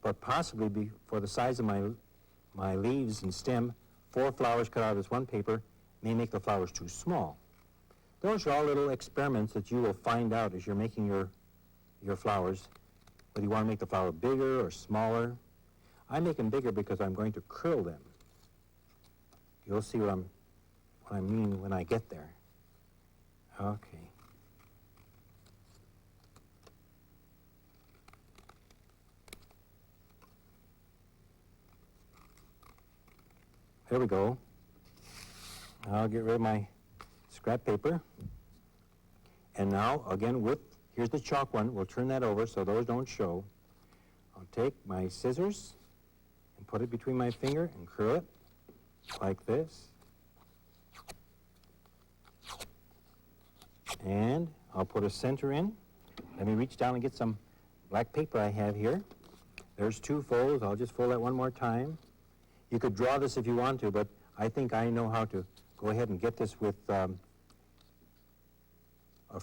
[SPEAKER 1] But possibly for the size of my leaves and stem, 4 flowers cut out of this one paper may make the flowers too small. Those are all little experiments that you will find out as you're making your flowers, whether you want to make the flower bigger or smaller. I make them bigger because I'm going to curl them. You'll see what I mean when I get there. Okay. There we go. I'll get rid of my scrap paper. And now, again, here's the chalk one. We'll turn that over so those don't show. I'll take my scissors and put it between my finger and curl it like this. And I'll put a center in. Let me reach down and get some black paper I have here. There's 2 folds. I'll just fold that one more time. You could draw this if you want to, but I think I know how to go ahead and get this with a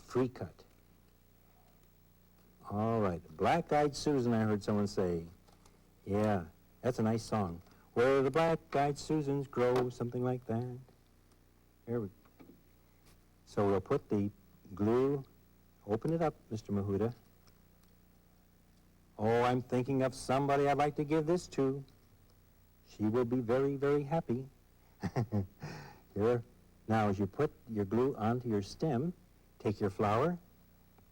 [SPEAKER 1] free cut. All right, Black-Eyed Susan, I heard someone say. Yeah, that's a nice song. Where the black-eyed Susans grow, something like that. There we go. So we'll put the glue, open it up, Mr. Mihuta. Oh, I'm thinking of somebody I'd like to give this to. She will be very, very happy. Here. Now, as you put your glue onto your stem, take your flower,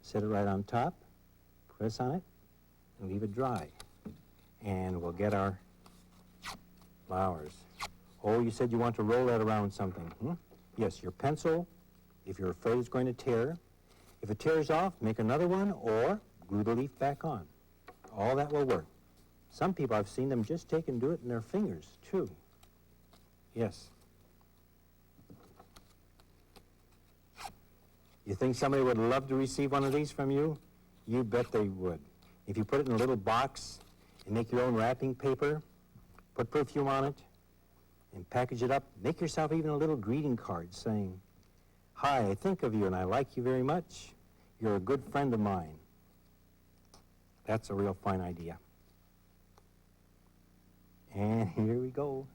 [SPEAKER 1] set it right on top, press on it, and leave it dry. And we'll get our flowers. Oh, you said you want to roll that around something. Yes, your pencil, if you're afraid it's going to tear. If it tears off, make another one or glue the leaf back on. All that will work. Some people, I've seen them just take and do it in their fingers, too. Yes. You think somebody would love to receive one of these from you? You bet they would. If you put it in a little box and make your own wrapping paper, put perfume on it, and package it up, make yourself even a little greeting card saying, "Hi, I think of you and I like you very much. You're a good friend of mine." That's a real fine idea. And here we go.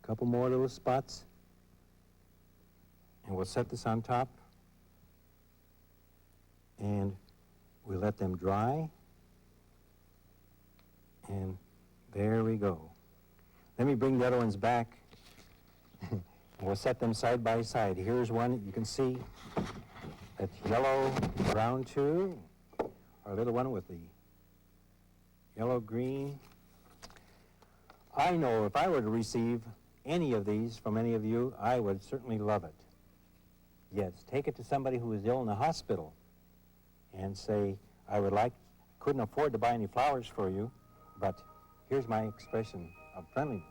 [SPEAKER 1] A couple more little spots. And we'll set this on top. And we let them dry. And there we go. Let me bring the other ones back. We'll set them side by side. Here's one that you can see. That's yellow, brown too. Our little one with the yellow, green. I know if I were to receive any of these from any of you, I would certainly love it. Yes, take it to somebody who is ill in the hospital and say, couldn't afford to buy any flowers for you, but here's my expression of friendliness.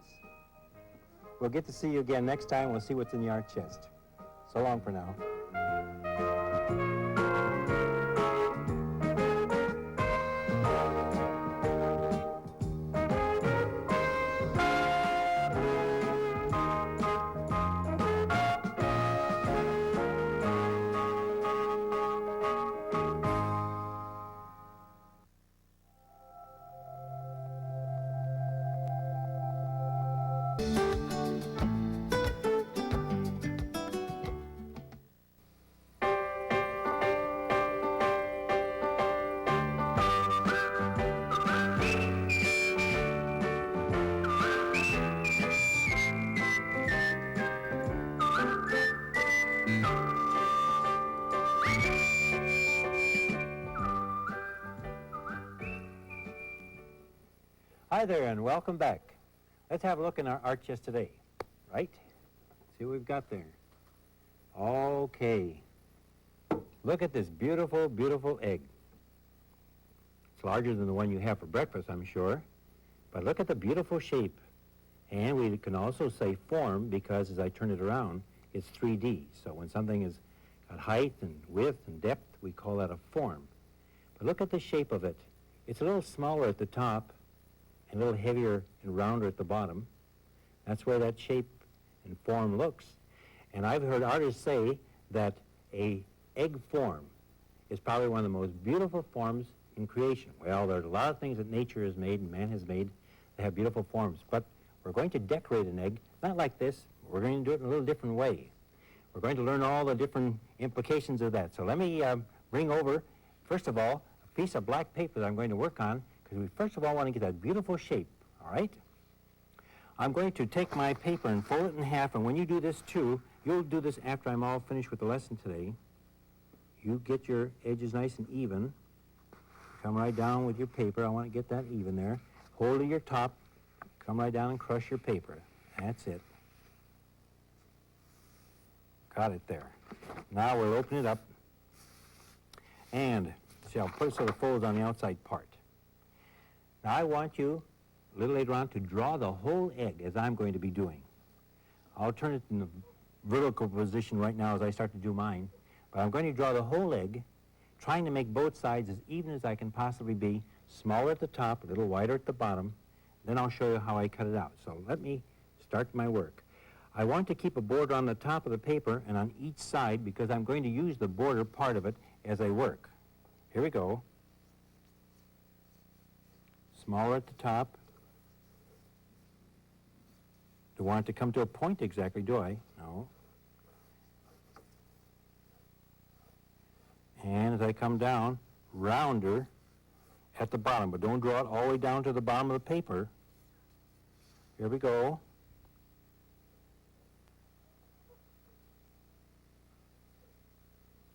[SPEAKER 1] We'll get to see you again next time. We'll see what's in the art chest. So long for now. Hi there, and welcome back. Let's have a look in our art chest today, right? See what we've got there. Okay. Look at this beautiful, beautiful egg. It's larger than the one you have for breakfast, I'm sure. But look at the beautiful shape. And we can also say form because as I turn it around, it's 3D. So when something is got height and width and depth, we call that a form. But look at the shape of it. It's a little smaller at the top, and a little heavier and rounder at the bottom. That's where that shape and form looks. And I've heard artists say that a egg form is probably one of the most beautiful forms in creation. Well, there's a lot of things that nature has made and man has made that have beautiful forms, but we're going to decorate an egg, not like this. We're going to do it in a little different way. We're going to learn all the different implications of that. So let me bring over, first of all, a piece of black paper that I'm going to work on, because we first of all want to get that beautiful shape, all right? I'm going to take my paper and fold it in half, and when you do this too, you'll do this after I'm all finished with the lesson today. You get your edges nice and even. Come right down with your paper. I want to get that even there. Hold to your top. Come right down and crush your paper. That's it. Got it there. Now we'll open it up. And see, I'll put it so the fold is on the outside part. Now I want you, a little later on, to draw the whole egg as I'm going to be doing. I'll turn it in the vertical position right now as I start to do mine. But I'm going to draw the whole egg, trying to make both sides as even as I can possibly be, smaller at the top, a little wider at the bottom. Then I'll show you how I cut it out. So let me start my work. I want to keep a border on the top of the paper and on each side because I'm going to use the border part of it as I work. Here we go. Smaller at the top. Do I want it to come to a point exactly, do I? No. And as I come down, rounder at the bottom, but don't draw it all the way down to the bottom of the paper. Here we go.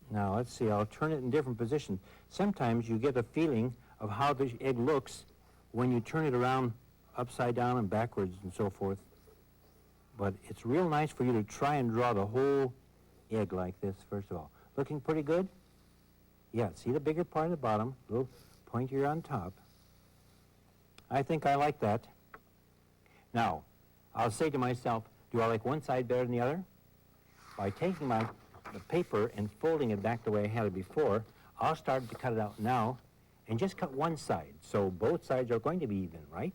[SPEAKER 1] Now let's see, I'll turn it in different positions. Sometimes you get a feeling of how the egg looks when you turn it around upside down and backwards and so forth. But it's real nice for you to try and draw the whole egg like this, first of all. Looking pretty good? Yeah, see the bigger part at the bottom, a little pointier on top. I think I like that. Now, I'll say to myself, do I like one side better than the other? By taking the paper and folding it back the way I had it before, I'll start to cut it out now and just cut one side. So both sides are going to be even, right?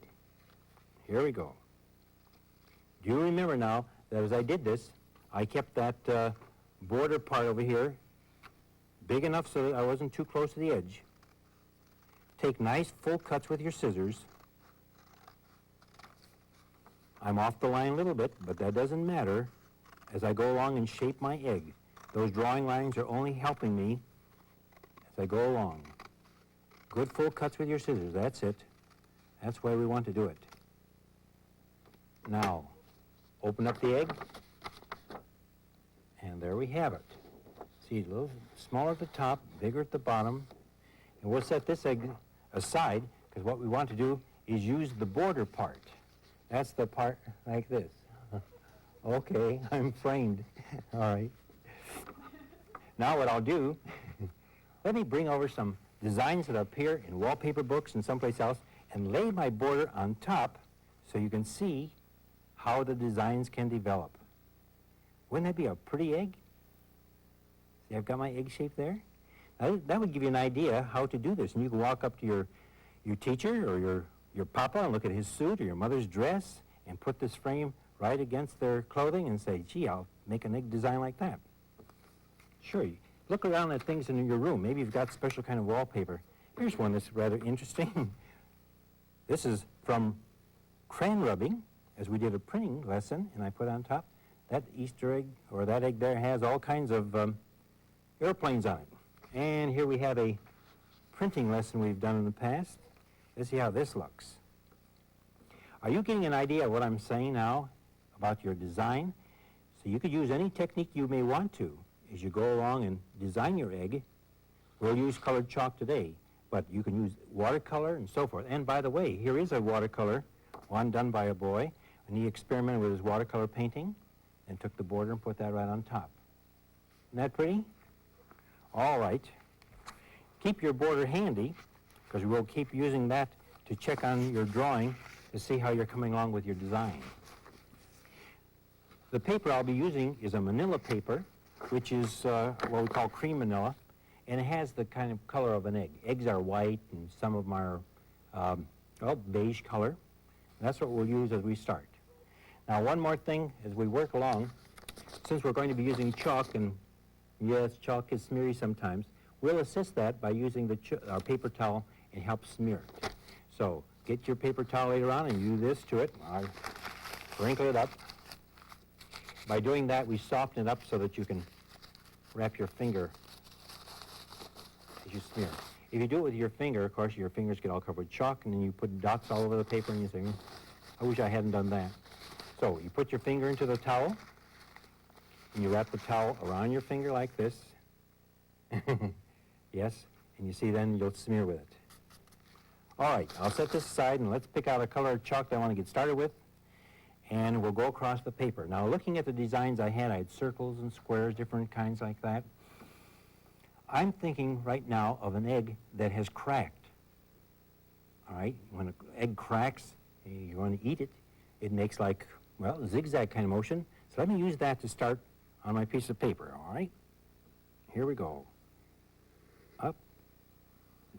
[SPEAKER 1] Here we go. Do you remember now that as I did this, I kept that border part over here big enough so that I wasn't too close to the edge. take nice full cuts with your scissors. I'm off the line a little bit, but that doesn't matter as I go along and shape my egg. Those drawing lines are only helping me as I go along. Good full cuts with your scissors, that's it. That's why we want to do it. Now, open up the egg, and there we have it. See, a little smaller at the top, bigger at the bottom. And we'll set this egg aside, because what we want to do is use the border part. That's the part like this. Okay, I'm framed. All right. Now what I'll do, let me bring over some designs that appear in wallpaper books and someplace else and lay my border on top so you can see how the designs can develop. Wouldn't that be a pretty egg? See, I've got my egg shape there. Now, that would give you an idea how to do this. And you can walk up to your teacher or your papa and look at his suit or your mother's dress and put this frame right against their clothing and say, gee, I'll make an egg design like that. Sure, you look around at things in your room. Maybe you've got special kind of wallpaper. Here's one that's rather interesting. This is from crayon rubbing, as we did a printing lesson, and I put on top. That Easter egg, or that egg there, has all kinds of airplanes on it. And here we have a printing lesson we've done in the past. Let's see how this looks. Are you getting an idea of what I'm saying now about your design? So you could use any technique you may want to as you go along and design your egg. We'll use colored chalk today, but you can use watercolor and so forth. And by the way, here is a watercolor, one done by a boy, and he experimented with his watercolor painting and took the border and put that right on top. Isn't that pretty? All right. Keep your border handy, because we'll keep using that to check on your drawing to see how you're coming along with your design. The paper I'll be using is a manila paper, which is what we call cream manila, and it has the kind of color of an egg. Eggs are white, and some of them are beige color. And that's what we'll use as we start. Now, one more thing as we work along, since we're going to be using chalk, and yes, chalk is smeary sometimes, we'll assist that by using our paper towel and help smear it. So get your paper towel later on and do this to it. I'll wrinkle it up. By doing that, we soften it up so that you can wrap your finger as you smear. If you do it with your finger, of course, your fingers get all covered with chalk, and then you put dots all over the paper, and you say, I wish I hadn't done that. So you put your finger into the towel, and you wrap the towel around your finger like this. Yes, and you see then you'll smear with it. All right, I'll set this aside, and let's pick out a color of chalk that I want to get started with, and we'll go across the paper. Now, looking at the designs I had circles and squares, different kinds like that. I'm thinking right now of an egg that has cracked. All right, when an egg cracks, you're going to eat it. It makes like, well, a zigzag kind of motion. So let me use that to start on my piece of paper, all right? Here we go. Up,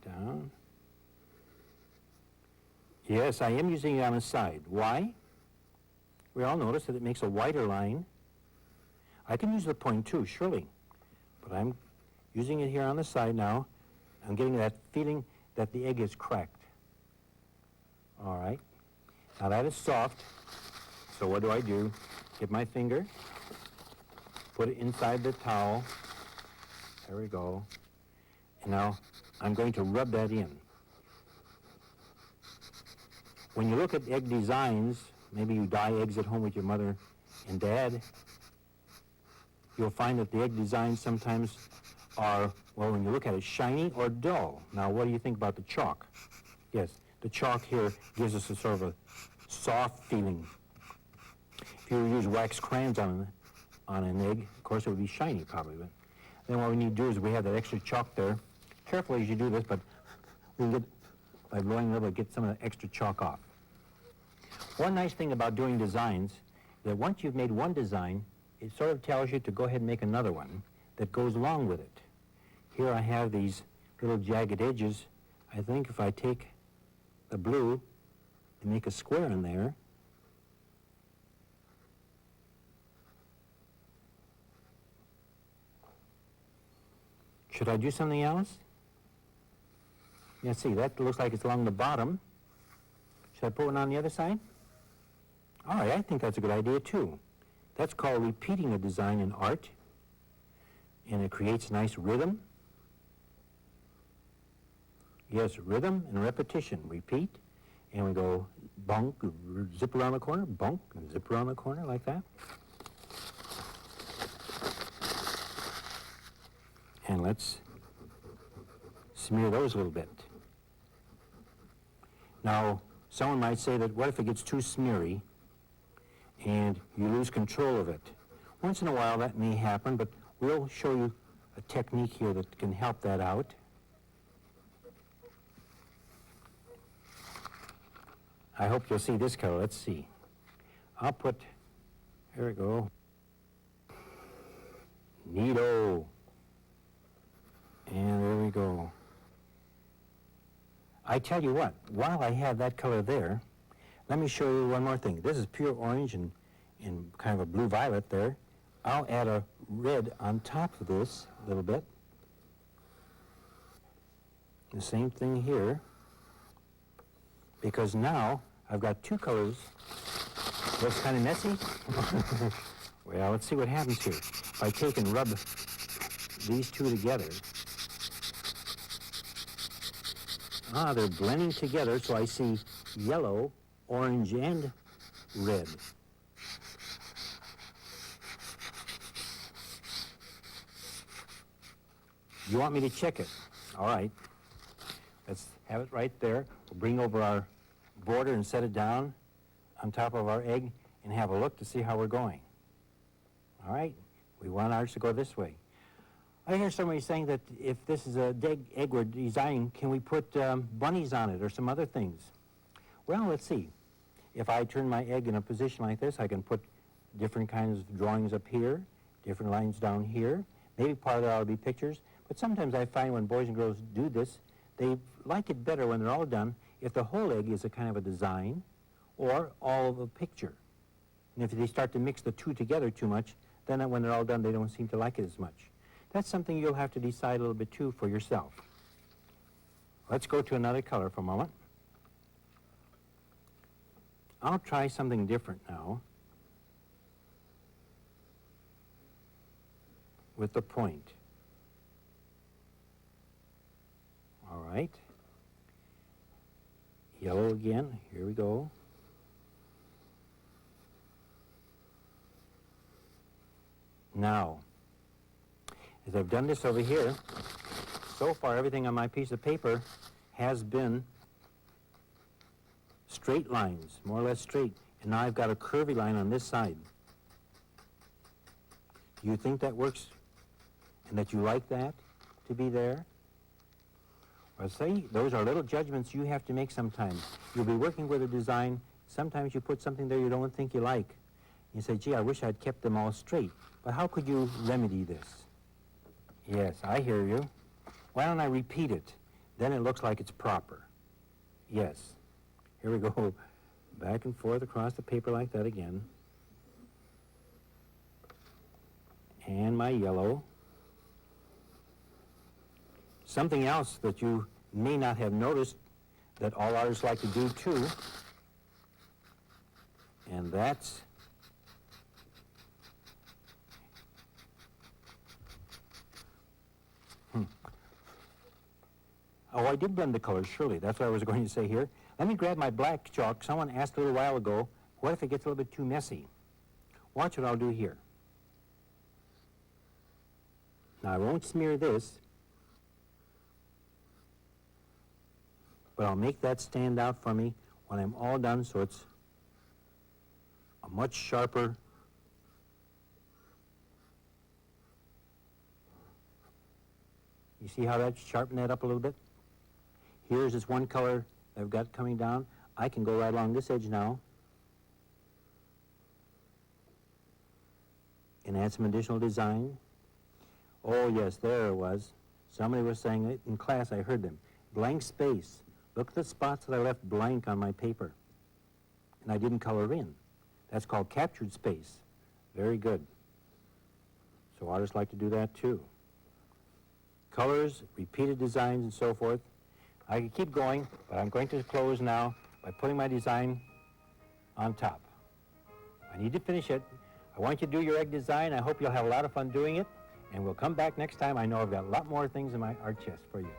[SPEAKER 1] down. Yes, I am using it on the side. Why? We all notice that it makes a wider line. I can use the point too, surely. But I'm using it here on the side now. I'm getting that feeling that the egg is cracked. All right. Now that is soft. So what do? Get my finger, put it inside the towel. There we go. And now I'm going to rub that in. When you look at egg designs, maybe you dye eggs at home with your mother and dad, you'll find that the egg designs sometimes are, well, when you look at it, shiny or dull. Now, what do you think about the chalk? Yes, the chalk here gives us a sort of a soft feeling. If you use wax crayons on an egg, of course, it would be shiny probably. But then what we need to do is we have that extra chalk there. Carefully as you do this, but we get, by blowing a little bit, get some of the extra chalk off. One nice thing about doing designs is that once you've made one design, it sort of tells you to go ahead and make another one that goes along with it. Here I have these little jagged edges. I think if I take the blue and make a square in there, should I do something else? Let's see, that looks like it's along the bottom. Should I put one on the other side? All right, I think that's a good idea too. That's called repeating a design in art, and it creates nice rhythm. Yes, rhythm and repetition. Repeat, and we go bunk, zip around the corner, bunk, and zip around the corner like that. And let's smear those a little bit. Now, someone might say that what if it gets too smeary and you lose control of it? Once in a while that may happen, but we'll show you a technique here that can help that out. I hope you'll see this color. Let's see. I'll put, here we go. Neato. And there we go. I tell you what, while I have that color there, let me show you one more thing. This is pure orange and kind of a blue-violet there. I'll add a red on top of this a little bit. The same thing here. Because now I've got two colors. Looks kind of messy. Well, let's see what happens here. If I take and rub these two together, they're blending together, so I see yellow, orange, and red. You want me to check it? All right. Let's have it right there. We'll bring over our border and set it down on top of our egg and have a look to see how we're going. All right? We want ours to go this way. I hear somebody saying that if this is a egg we're designing, can we put bunnies on it or some other things? Well, let's see. If I turn my egg in a position like this, I can put different kinds of drawings up here, different lines down here. Maybe part of that ought to be pictures. But sometimes I find when boys and girls do this, they like it better when they're all done if the whole egg is a kind of a design or all of a picture. And if they start to mix the two together too much, then when they're all done, they don't seem to like it as much. That's something you'll have to decide a little bit too for yourself. Let's go to another color for a moment. I'll try something different now with the point. All right. Yellow again. Here we go. Now, as I've done this over here, so far everything on my piece of paper has been straight lines, more or less straight. And now I've got a curvy line on this side. Do you think that works and that you like that to be there? Well, see, those are little judgments you have to make sometimes. You'll be working with a design. Sometimes you put something there you don't think you like. You say, gee, I wish I'd kept them all straight. But how could you remedy this? Yes, I hear you. Why don't I repeat it? Then it looks like it's proper. Yes. Here we go. Back and forth across the paper like that again. And my yellow. Something else that you may not have noticed that all artists like to do too, and that's Oh, I did blend the colors, surely. That's what I was going to say here. Let me grab my black chalk. Someone asked a little while ago, what if it gets a little bit too messy? Watch what I'll do here. Now, I won't smear this, but I'll make that stand out for me when I'm all done, so it's a much sharper You see how that sharpened that up a little bit? Here's this one color I've got coming down. I can go right along this edge now and add some additional design. Oh yes, there it was. Somebody was saying it in class, I heard them. Blank space. Look at the spots that I left blank on my paper. And I didn't color in. That's called captured space. Very good. So artists like to do that too. Colors, repeated designs, and so forth. I could keep going, but I'm going to close now by putting my design on top. I need to finish it. I want you to do your egg design. I hope you'll have a lot of fun doing it. And we'll come back next time. I know I've got a lot more things in my art chest for you.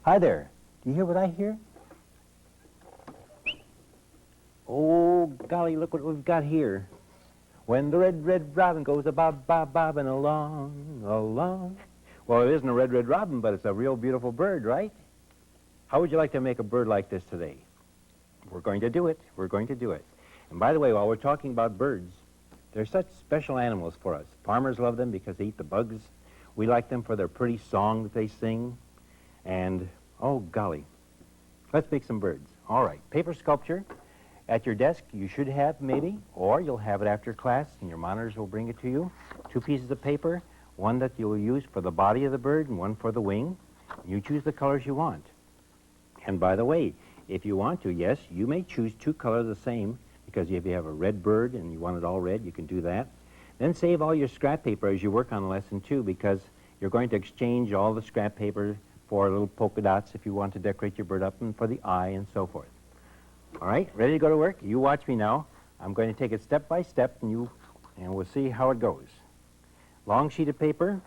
[SPEAKER 1] Hi there. Do you hear what I hear? Oh, golly, look what we've got here. When the red, red robin goes a-bob, bob, bobbing along, along. Well, it isn't a red, red robin, but it's a real beautiful bird, right? How would you like to make a bird like this today? We're going to do it. We're going to do it. And by the way, while we're talking about birds, they're such special animals for us. Farmers love them because they eat the bugs. We like them for their pretty song that they sing. And, oh, golly, let's make some birds. All right, paper sculpture. At your desk, you should have maybe, or you'll have it after class, and your monitors will bring it to you. 2 pieces of paper, one that you'll use for the body of the bird and one for the wing. You choose the colors you want. And by the way, if you want to, yes, you may choose 2 colors the same, because if you have a red bird and you want it all red, you can do that. Then save all your scrap paper as you work on lesson 2, because you're going to exchange all the scrap paper for little polka dots if you want to decorate your bird up, and for the eye and so forth. All right, ready to go to work? You watch me now. I'm going to take it step by step, and we'll see how it goes. Long sheet of paper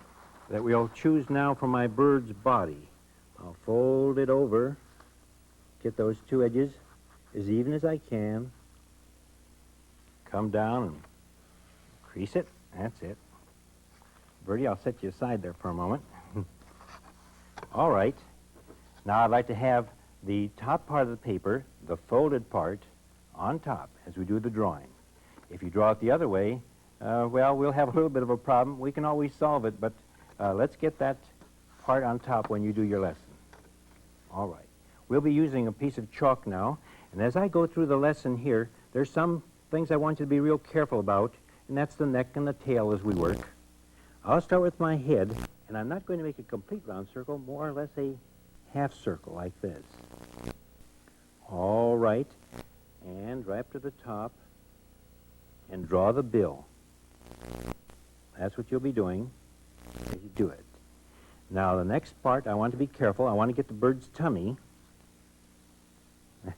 [SPEAKER 1] that we'll choose now for my bird's body. I'll fold it over, get those 2 edges as even as I can. Come down and crease it. That's it. Birdie, I'll set you aside there for a moment. All right. Now I'd like to have the top part of the paper, the folded part, on top as we do the drawing. If you draw it the other way, well, we'll have a little bit of a problem. We can always solve it, but let's get that part on top when you do your lesson. All right. We'll be using a piece of chalk now, and as I go through the lesson here, there's some things I want you to be real careful about, and that's the neck and the tail as we work. I'll start with my head, and I'm not going to make a complete round circle, more or less a half circle like this. All right, and right up to the top, and draw the bill. That's what you'll be doing as you do it. Now, the next part, I want to be careful. I want to get the bird's tummy.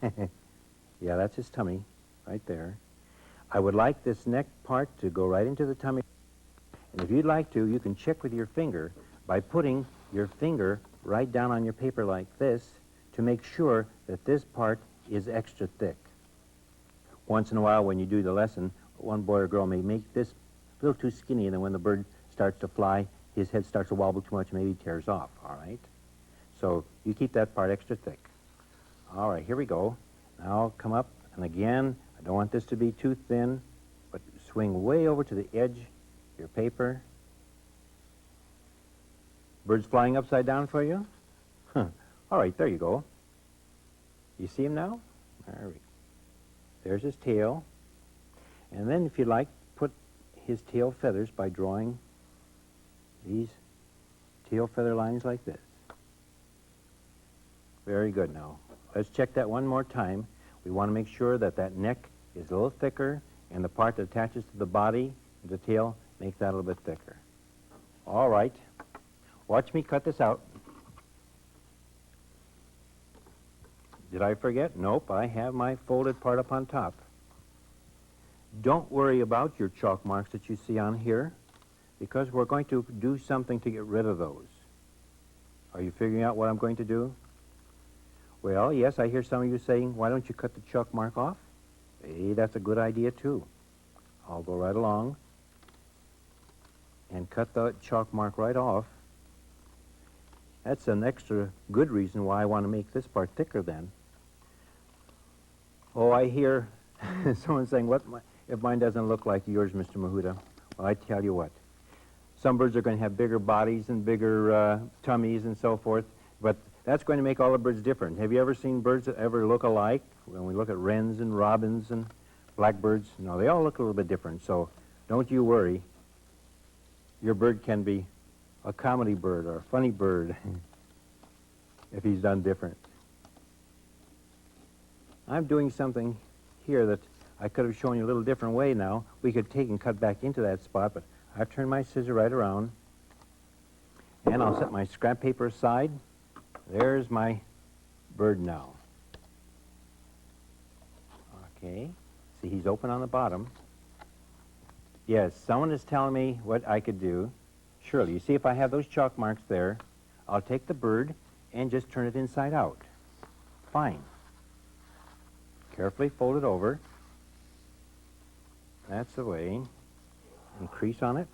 [SPEAKER 1] Yeah, that's his tummy, right there. I would like this neck part to go right into the tummy. And if you'd like to, you can check with your finger by putting your finger right down on your paper like this to make sure that this part is extra thick. Once in a while when you do the lesson, one boy or girl may make this a little too skinny, and then when the bird starts to fly, his head starts to wobble too much, maybe he tears off, all right? So you keep that part extra thick. All right, here we go. Now I'll come up, and again, I don't want this to be too thin, but swing way over to the edge of your paper. Bird's flying upside down for you? Huh. All right, there you go. You see him now? There we go. There's his tail. And then if you like, put his tail feathers by drawing these tail feather lines like this. Very good now. Let's check that one more time. We want to make sure that that neck is a little thicker, and the part that attaches to the body, the tail, make that a little bit thicker. All right. Watch me cut this out. Did I forget? Nope, I have my folded part up on top. Don't worry about your chalk marks that you see on here, because we're going to do something to get rid of those. Are you figuring out what I'm going to do? Well, yes, I hear some of you saying, why don't you cut the chalk mark off? Hey, that's a good idea, too. I'll go right along and cut the chalk mark right off. That's an extra good reason why I want to make this part thicker then. Oh, I hear someone saying, if mine doesn't look like yours, Mr. Mihuta? Well, I tell you what. Some birds are going to have bigger bodies and bigger tummies and so forth, but that's going to make all the birds different. Have you ever seen birds that ever look alike? When we look at wrens and robins and blackbirds, no, they all look a little bit different, so don't you worry. Your bird can be a comedy bird or a funny bird if he's done different. I'm doing something here that I could have shown you a little different way now. We could take and cut back into that spot, but I've turned my scissor right around, and I'll set my scrap paper aside. There's my bird now. Okay, see, he's open on the bottom. Yes, someone is telling me what I could do. Surely, you see, if I have those chalk marks there, I'll take the bird and just turn it inside out. Fine. Carefully fold it over. That's the way. And crease on it.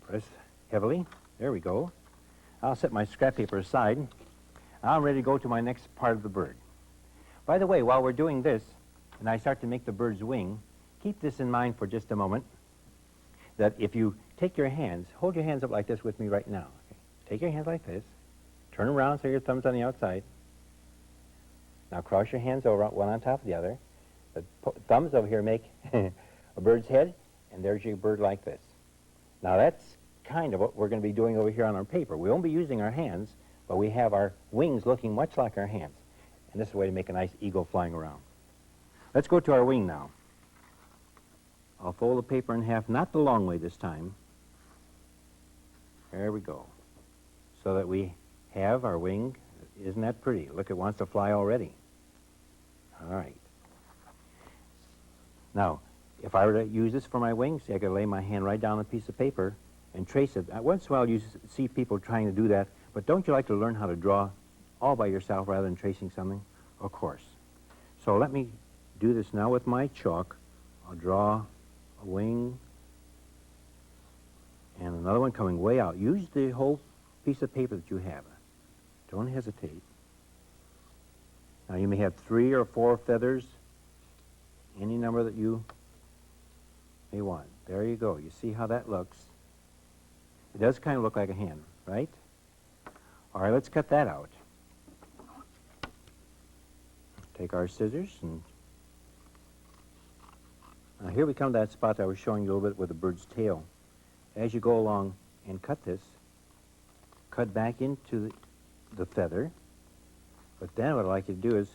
[SPEAKER 1] Press heavily. There we go. I'll set my scrap paper aside. I'm ready to go to my next part of the bird. By the way, while we're doing this, and I start to make the bird's wing, keep this in mind for just a moment, that if you take your hands, hold your hands up like this with me right now. Okay? Take your hands like this. Turn around so your thumb's on the outside. Now cross your hands over, one on top of the other. The thumbs over here make a bird's head, and there's your bird like this. Now that's kind of what we're going to be doing over here on our paper. We won't be using our hands, but we have our wings looking much like our hands. And this is a way to make a nice eagle flying around. Let's go to our wing now. I'll fold the paper in half, not the long way this time. There we go. So that we have our wing. Isn't that pretty? Look, it wants to fly already. All right. Now, if I were to use this for my wings, I could lay my hand right down on a piece of paper and trace it. Once in a while you see people trying to do that, but don't you like to learn how to draw all by yourself rather than tracing something? Of course. So let me do this now with my chalk. I'll draw a wing and another one coming way out. Use the whole piece of paper that you have. Don't hesitate. Now you may have 3 or 4 feathers, any number that you may want. There you go. You see how that looks? It does kind of look like a hand, right? All right, let's cut that out. Take our scissors and now here we come to that spot I was showing you a little bit with the bird's tail. As you go along and cut this, cut back into the feather. But then what I'd like you to do is,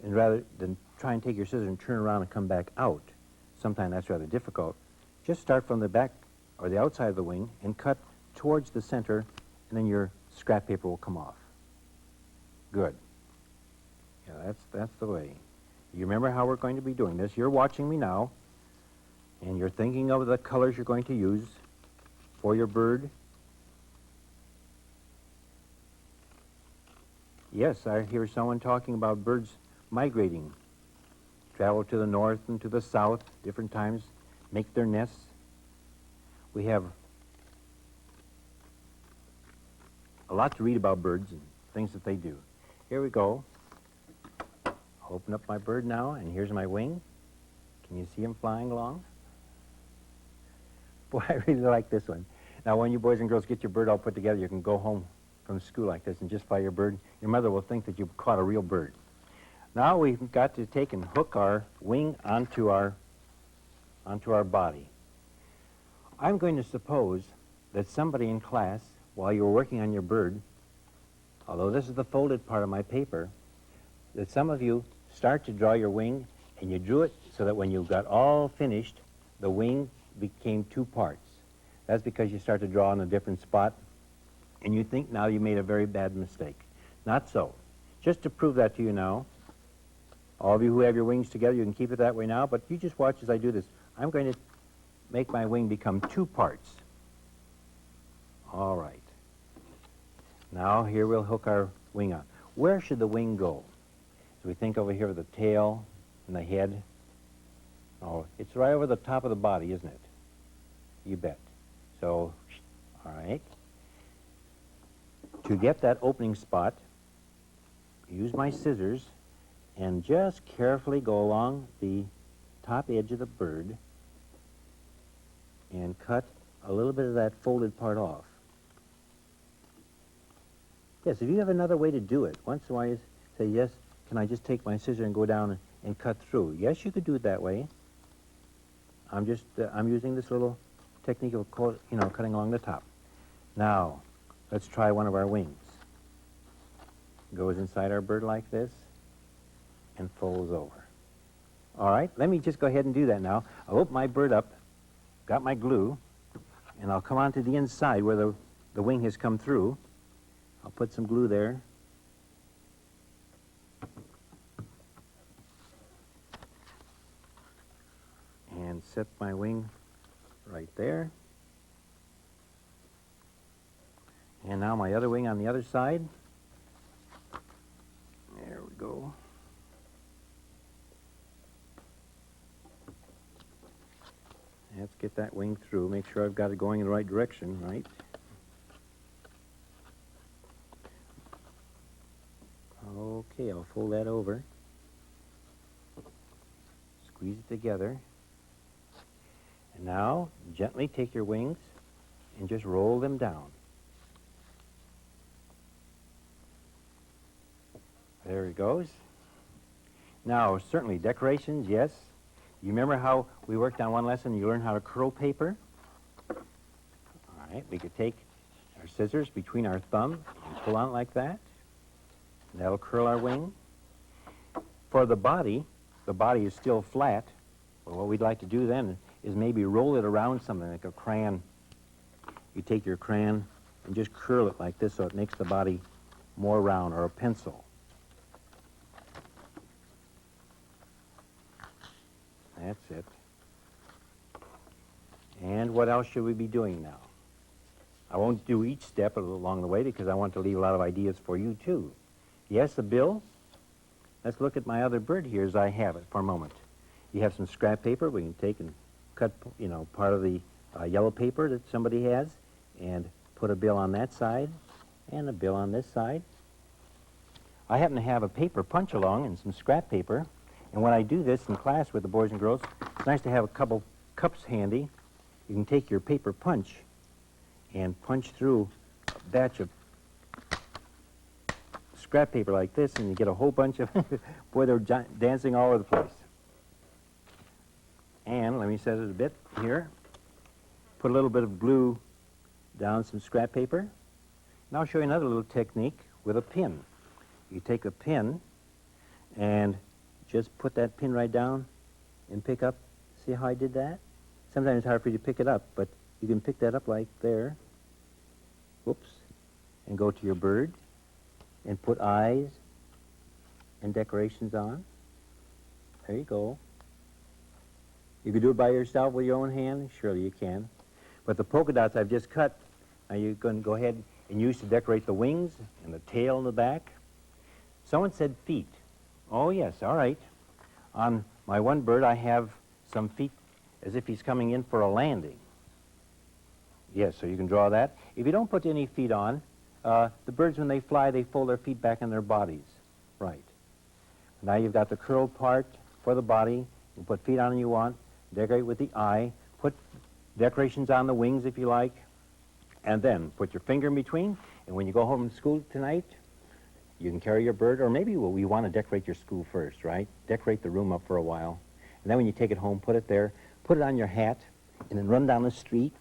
[SPEAKER 1] and rather than try and take your scissors and turn around and come back out, sometimes that's rather difficult, just start from the back or the outside of the wing and cut towards the center, and then your scrap paper will come off. Good. Yeah, that's the way. You remember how we're going to be doing this. You're watching me now, and you're thinking of the colors you're going to use for your bird. Yes, I hear someone talking about birds migrating, travel to the north and to the south, different times, make their nests. We have a lot to read about birds and things that they do. Here we go. Open up my bird now, and here's my wing. Can you see him flying along? Boy, I really like this one. Now, when you boys and girls get your bird all put together, you can go home from school like this and just fly your bird. Your mother will think that you've caught a real bird. Now we've got to take and hook our wing onto our body. I'm going to suppose that somebody in class, while you were working on your bird, although this is the folded part of my paper, that some of you start to draw your wing, and you drew it so that when you got all finished, the wing became 2 parts. That's because you start to draw in a different spot, and you think now you made a very bad mistake. Not so. Just to prove that to you now, all of you who have your wings together, you can keep it that way now, but you just watch as I do this. I'm going to make my wing become 2 parts. All right. Now here we'll hook our wing on. Where should the wing go? As we think over here of the tail and the head. Oh, it's right over the top of the body, isn't it? You bet. So, all right. To get that opening spot, use my scissors and just carefully go along the top edge of the bird and cut a little bit of that folded part off. Yes, if you have another way to do it, once in a while you say, yes, can I just take my scissors and go down and cut through? Yes, you could do it that way. I'm using this little technique of, cutting along the top. Now, let's try one of our wings. Goes inside our bird like this and folds over. All right, let me just go ahead and do that now. I'll open my bird up, got my glue, and I'll come onto the inside where the wing has come through. I'll put some glue there. And set my wing right there. And now my other wing on the other side. There we go. Let's get that wing through. Make sure I've got it going in the right direction, right? Okay, I'll fold that over. Squeeze it together. And now, gently take your wings and just roll them down. There it goes. Now, certainly, decorations, yes. You remember how we worked on one lesson, you learned how to curl paper? All right, we could take our scissors between our thumb and pull on it like that. And that'll curl our wing. For the body is still flat. Well, what we'd like to do then is maybe roll it around something like a crayon. You take your crayon and just curl it like this so it makes the body more round, or a pencil. That's it. And what else should we be doing now? I won't do each step along the way because I want to leave a lot of ideas for you too. Yes, the bill. Let's look at my other bird here as I have it for a moment. You have some scrap paper. We can take and cut, part of the yellow paper that somebody has and put a bill on that side and a bill on this side. I happen to have a paper punch along and some scrap paper. And when I do this in class with the boys and girls, it's nice to have a couple cups handy. You can take your paper punch and punch through a batch of scrap paper like this, and you get a whole bunch of, boy, they're dancing all over the place. And let me set it a bit here. Put a little bit of glue down some scrap paper. And I'll show you another little technique with a pin. You take a pin and just put that pin right down and pick up. See how I did that? Sometimes it's hard for you to pick it up, but you can pick that up like there. Whoops. And go to your bird and put eyes and decorations on. There you go. You can do it by yourself with your own hand. Surely you can. But the polka dots I've just cut, now you're going to go ahead and use to decorate the wings and the tail and the back. Someone said feet. Oh, yes, all right. On my one bird, I have some feet as if he's coming in for a landing. Yes, so you can draw that. If you don't put any feet on, the birds, when they fly, they fold their feet back in their bodies. Right. Now you've got the curled part for the body. You put feet on if you want. Decorate with the eye. Put decorations on the wings if you like. And then put your finger in between. And when you go home from school tonight, you can carry your bird, or maybe we want to decorate your school first, right? Decorate the room up for a while. And then when you take it home, put it there, put it on your hat, and then run down the street,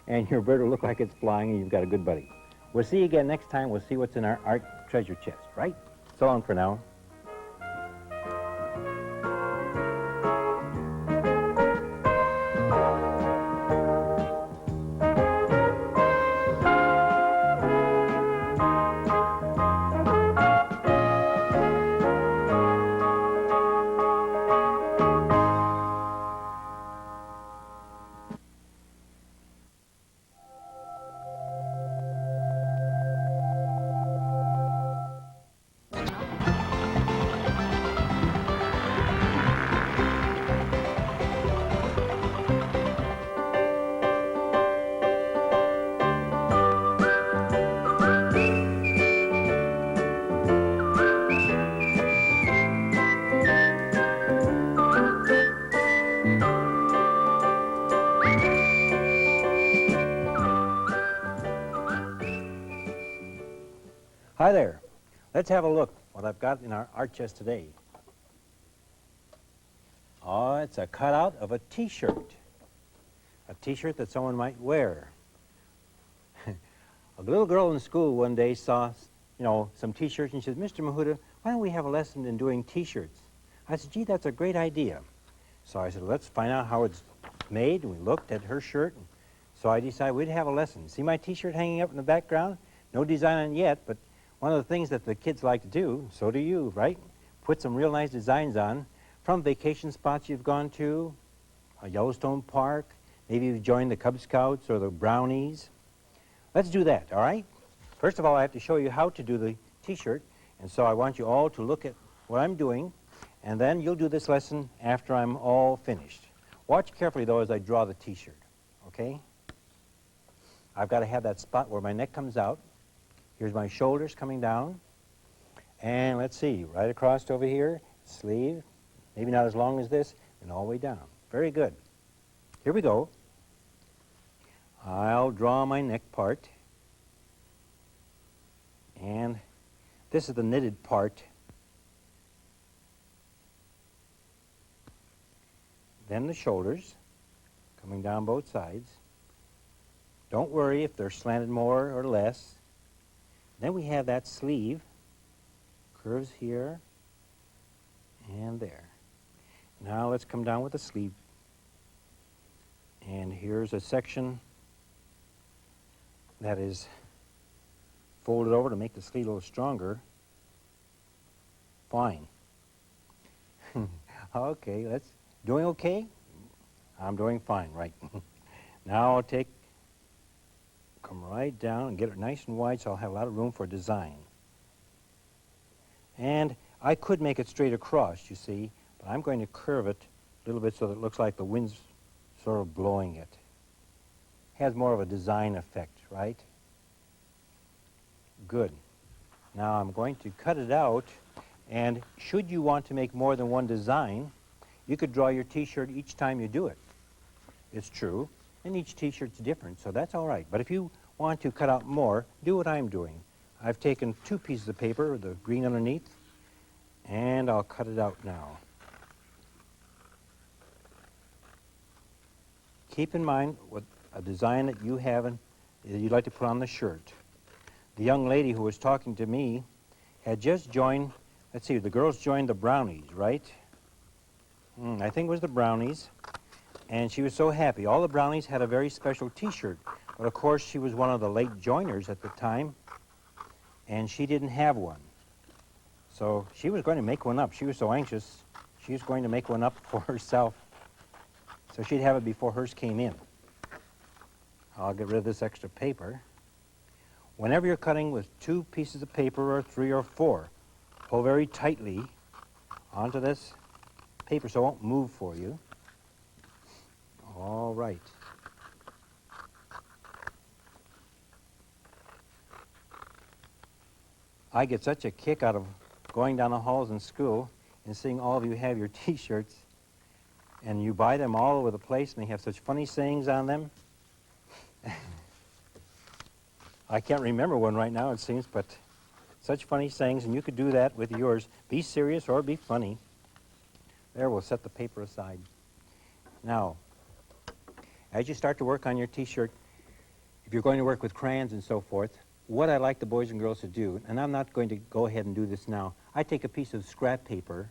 [SPEAKER 1] and your bird will look like it's flying, and you've got a good buddy. We'll see you again next time. We'll see what's in our art treasure chest, right? So long for now. Hi there. Let's have a look what I've got in our art chest today. Oh, it's a cutout of a T-shirt. A T-shirt that someone might wear. A little girl in school one day saw, some T-shirts and she said, Mr. Mihuta, why don't we have a lesson in doing T-shirts? I said, gee, that's a great idea. So I said, let's find out how it's made. And we looked at her shirt. And so I decided we'd have a lesson. See my T-shirt hanging up in the background? No design on it yet, but one of the things that the kids like to do, so do you, right? Put some real nice designs on from vacation spots you've gone to, a Yellowstone Park, maybe you've joined the Cub Scouts or the Brownies. Let's do that, all right? First of all, I have to show you how to do the T-shirt, and so I want you all to look at what I'm doing, and then you'll do this lesson after I'm all finished. Watch carefully, though, as I draw the T-shirt, okay? I've got to have that spot where my neck comes out. Here's my shoulders coming down, and let's see, right across over here, sleeve, maybe not as long as this, and all the way down. Very good. Here we go. I'll draw my neck part, and this is the knitted part. Then the shoulders, coming down both sides. Don't worry if they're slanted more or less. Then we have that sleeve, curves here and there. Now let's come down with the sleeve. And here's a section that is folded over to make the sleeve a little stronger. Fine. Okay, doing okay? I'm doing fine, right. Now I'll come right down and get it nice and wide so I'll have a lot of room for design. And I could make it straight across, you see, but I'm going to curve it a little bit so that it looks like the wind's sort of blowing it. Has more of a design effect, right? Good. Now I'm going to cut it out, and should you want to make more than one design, you could draw your T-shirt each time you do it. It's true, and each T-shirt's different, so that's all right. But if you want to cut out more, do what I'm doing. I've taken 2 pieces of paper, the green underneath, and I'll cut it out now. Keep in mind what a design that you have that you'd like to put on the shirt. The young lady who was talking to me had just joined, let's see, the girls joined the Brownies, right? I think it was the Brownies, and she was so happy. All the Brownies had a very special T-shirt, but of course she was one of the late joiners at the time, and she didn't have one. So she was going to make one up. She was so anxious, she was going to make one up for herself, so she'd have it before hers came in. I'll get rid of this extra paper. Whenever you're cutting with 2 pieces of paper or 3 or 4, pull very tightly onto this paper so it won't move for you. All right. I get such a kick out of going down the halls in school and seeing all of you have your T-shirts, and you buy them all over the place, and they have such funny sayings on them. I can't remember one right now, it seems, but such funny sayings, and you could do that with yours. Be serious or be funny. There, we'll set the paper aside. Now, as you start to work on your T-shirt, if you're going to work with crayons and so forth, what I like the boys and girls to do, and I'm not going to go ahead and do this now, I take a piece of scrap paper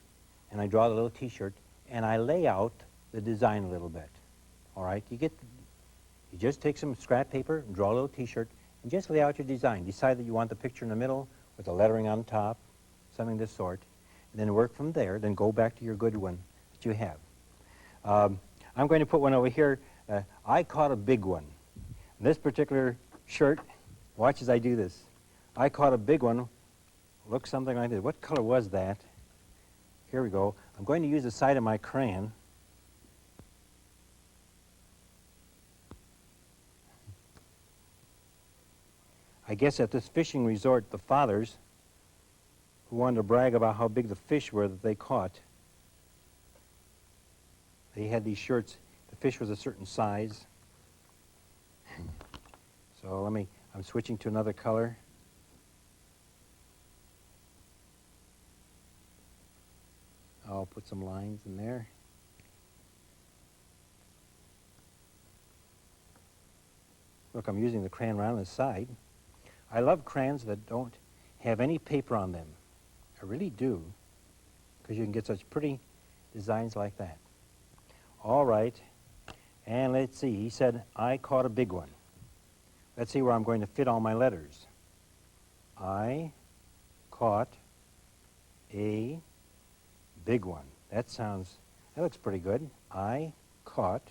[SPEAKER 1] and I draw the little T-shirt and I lay out the design a little bit. All right, you just take some scrap paper and draw a little T-shirt and just lay out your design. Decide that you want the picture in the middle with the lettering on top, something of this sort, and then work from there, then go back to your good one that you have. I'm going to put one over here. I caught a big one. This particular shirt, watch as I do this. I caught a big one. Looks something like this. What color was that? Here we go. I'm going to use the side of my crayon. I guess at this fishing resort, the fathers who wanted to brag about how big the fish were that they caught, they had these shirts. The fish was a certain size. So I'm switching to another color. put some lines in there. Look, I'm using the crayon around the side. I love crayons that don't have any paper on them. I really do, because you can get such pretty designs like that. All right, and let's see. He said, I caught a big one. Let's see where I'm going to fit all my letters. I caught a big one. That looks pretty good. I caught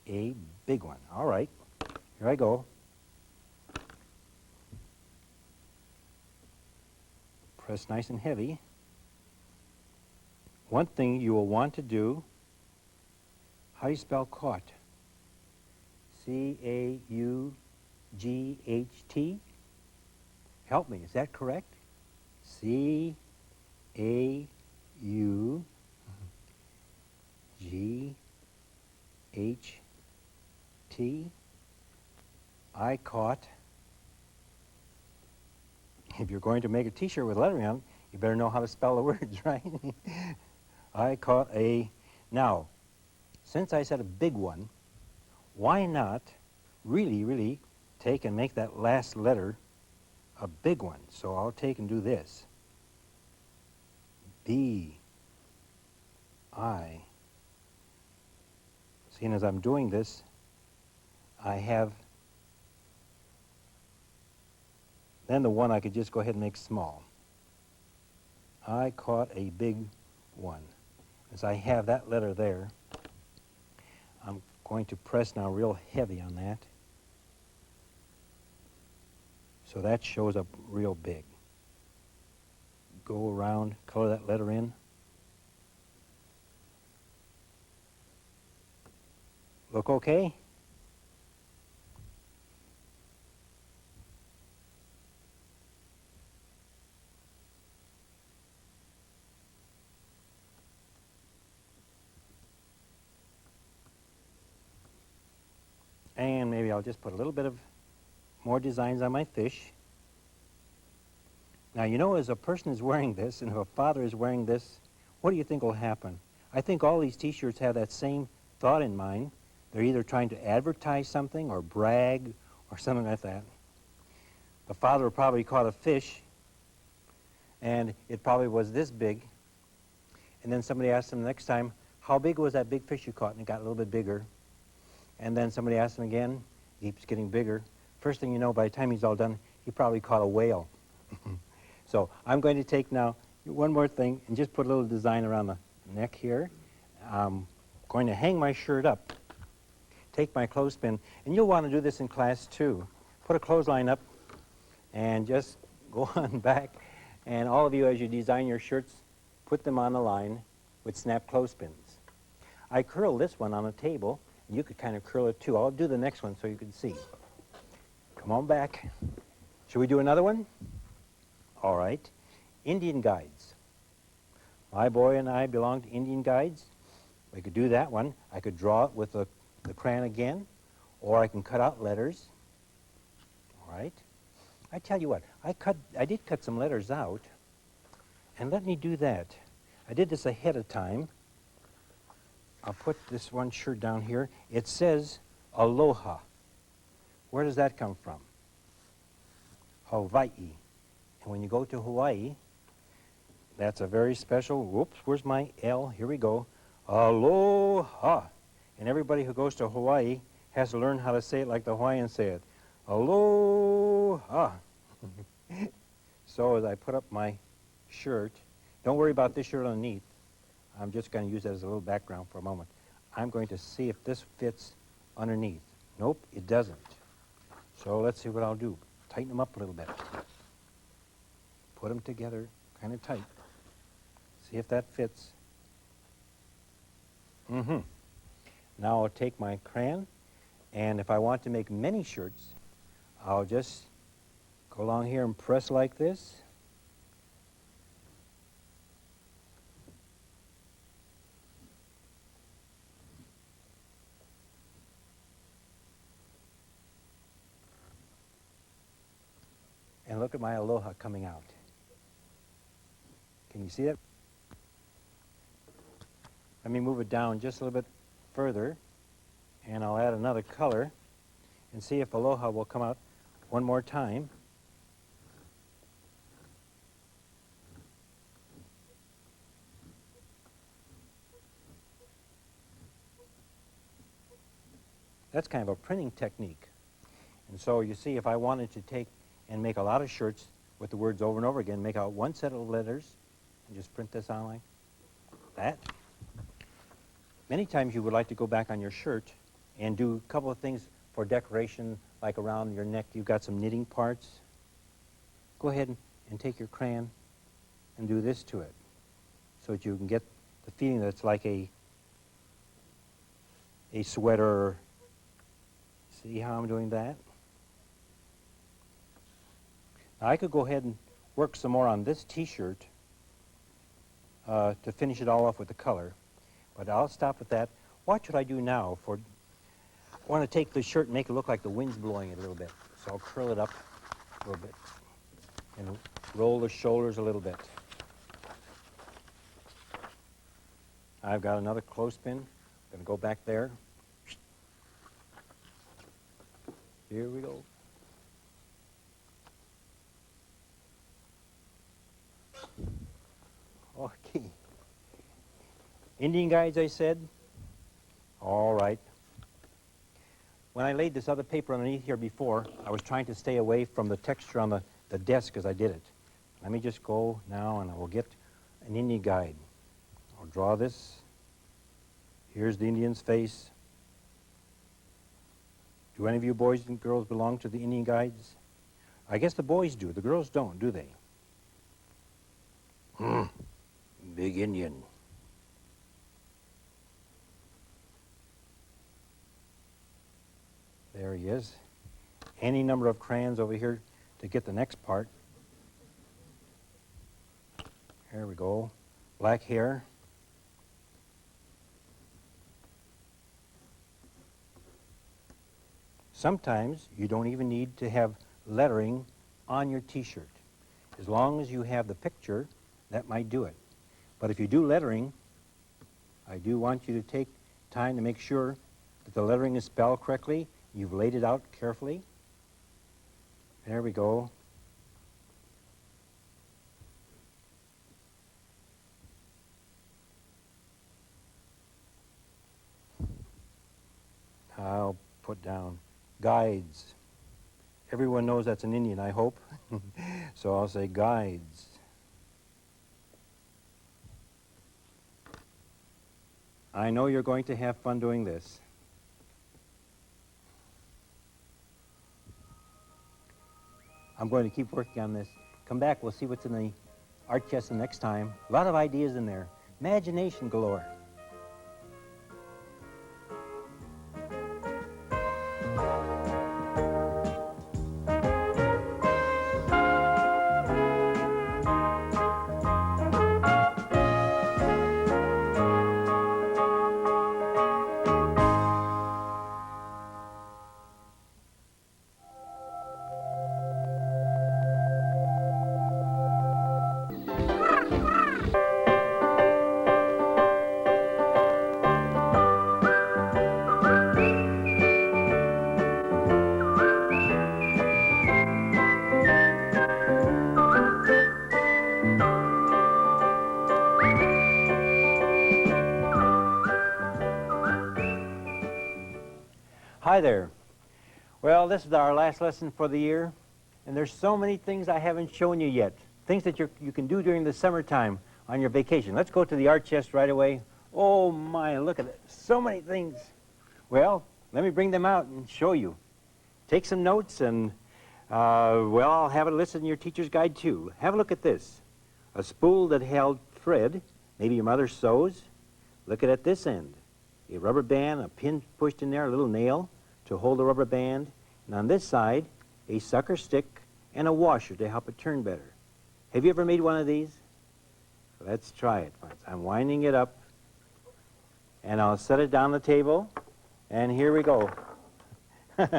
[SPEAKER 1] a big one. All right, here I go. Press nice and heavy. One thing you will want to do, how do you spell caught? C-A-U-G-H-T? Help me, is that correct? C-A-U-G-H-T? I caught. If you're going to make a t-shirt with lettering on it, you better know how to spell the words, right? I caught a... Now, since I said a big one, why not really take and make that last letter a big one? So I'll take and do this. B, I. Seeing as I'm doing this, I have... Then the one I could just go ahead and make small. I caught a big one. As I have that letter there, I'm going to press now real heavy on that. So that shows up real big. Go around, color that letter in. Look okay? And maybe I'll just put a little bit of more designs on my fish. Now, you know, as a person is wearing this, and if a father is wearing this, what do you think will happen? I think all these t-shirts have that same thought in mind. They're either trying to advertise something or brag or something like that. The father probably caught a fish, and it probably was this big. And then somebody asked him the next time, how big was that big fish you caught? And it got a little bit bigger. And then somebody asked him again, he keeps getting bigger. First thing you know, by the time he's all done, he probably caught a whale. So I'm going to take now one more thing and just put a little design around the neck here. I'm going to hang my shirt up, take my clothespin, and you'll want to do this in class too. Put a clothesline up and just go on back. And all of you, as you design your shirts, put them on the line with snap clothespins. I curl this one on a table. You could kind of curl it too. I'll do the next one so you can see. Come on back. Should we do another one? All right. Indian guides. My boy and I belong to Indian guides. We could do that one. I could draw it with the crayon again, or I can cut out letters. All right. I tell you what, I did cut some letters out, and let me do that. I did this ahead of time. I'll put this one shirt down here. It says Aloha. Where does that come from? Hawaii. And when you go to Hawaii, that's a very special, whoops, where's my L? Here we go. Aloha. And everybody who goes to Hawaii has to learn how to say it like the Hawaiians say it. Aloha. So as I put up my shirt, don't worry about this shirt underneath. I'm just going to use that as a little background for a moment. I'm going to see if this fits underneath. Nope, it doesn't. So let's see what I'll do. Tighten them up a little bit. Put them together kind of tight. See if that fits. Now I'll take my crayon, and if I want to make many shirts, I'll just go along here and press like this. And look at my aloha coming out. Can you see that? Let me move it down just a little bit further, and I'll add another color and see if Aloha will come out one more time. That's kind of a printing technique. And so you see, if I wanted to take and make a lot of shirts with the words over and over again, make out one set of letters and just print this on like that. Many times you would like to go back on your shirt and do a couple of things for decoration, like around your neck. You've got some knitting parts. Go ahead and take your crayon and do this to it so that you can get the feeling that it's like a sweater. See how I'm doing that? Now I could go ahead and work some more on this t-shirt to finish it all off with the color, but I'll stop with that. Watch what I do now. I want to take the shirt and make it look like the wind's blowing it a little bit. So I'll curl it up a little bit and roll the shoulders a little bit. I've got another clothespin. I'm going to go back there. Here we go. Okay. Indian guides, I said. All right. When I laid this other paper underneath here before, I was trying to stay away from the texture on the desk as I did it. Let me just go now and I will get an Indian guide. I'll draw this. Here's the Indian's face. Do any of you boys and girls belong to the Indian guides? I guess the boys do. The girls don't, do they? Big Indian. There he is. Any number of crayons over here to get the next part. There we go. Black hair. Sometimes you don't even need to have lettering on your t-shirt. As long as you have the picture, that might do it. But if you do lettering, I do want you to take time to make sure that the lettering is spelled correctly. You've laid it out carefully. There we go. I'll put down guides. Everyone knows that's an Indian, I hope. So I'll say guides. I know you're going to have fun doing this. I'm going to keep working on this. Come back, we'll see what's in the art chest the next time. A lot of ideas in there. Imagination galore. Hi there. Well, this is our last lesson for the year, and there's so many things I haven't shown you yet, things that you can do during the summertime on your vacation. Let's go to the art chest right away. Oh my, look at it, so many things. Well, let me bring them out and show you. Take some notes and, well, I'll have it listed in your teacher's guide too. Have a look at this. A spool that held thread, maybe your mother sews. Look at this end. A rubber band, a pin pushed in there, a little nail to hold the rubber band, and on this side, a sucker stick and a washer to help it turn better. Have you ever made one of these? Let's try it. I'm winding it up, and I'll set it down the table, and here we go. It's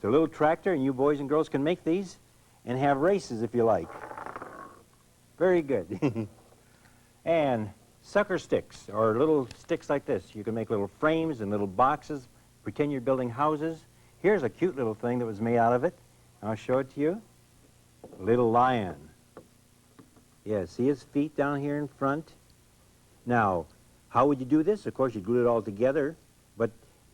[SPEAKER 1] a little tractor, and you boys and girls can make these and have races if you like. Very good. And sucker sticks, or little sticks like this. You can make little frames and little boxes, pretend you're building houses. Here's a cute little thing that was made out of it. I'll show it to you. Little lion. Yeah, see his feet down here in front? Now, how would you do this? Of course, you glue it all together, but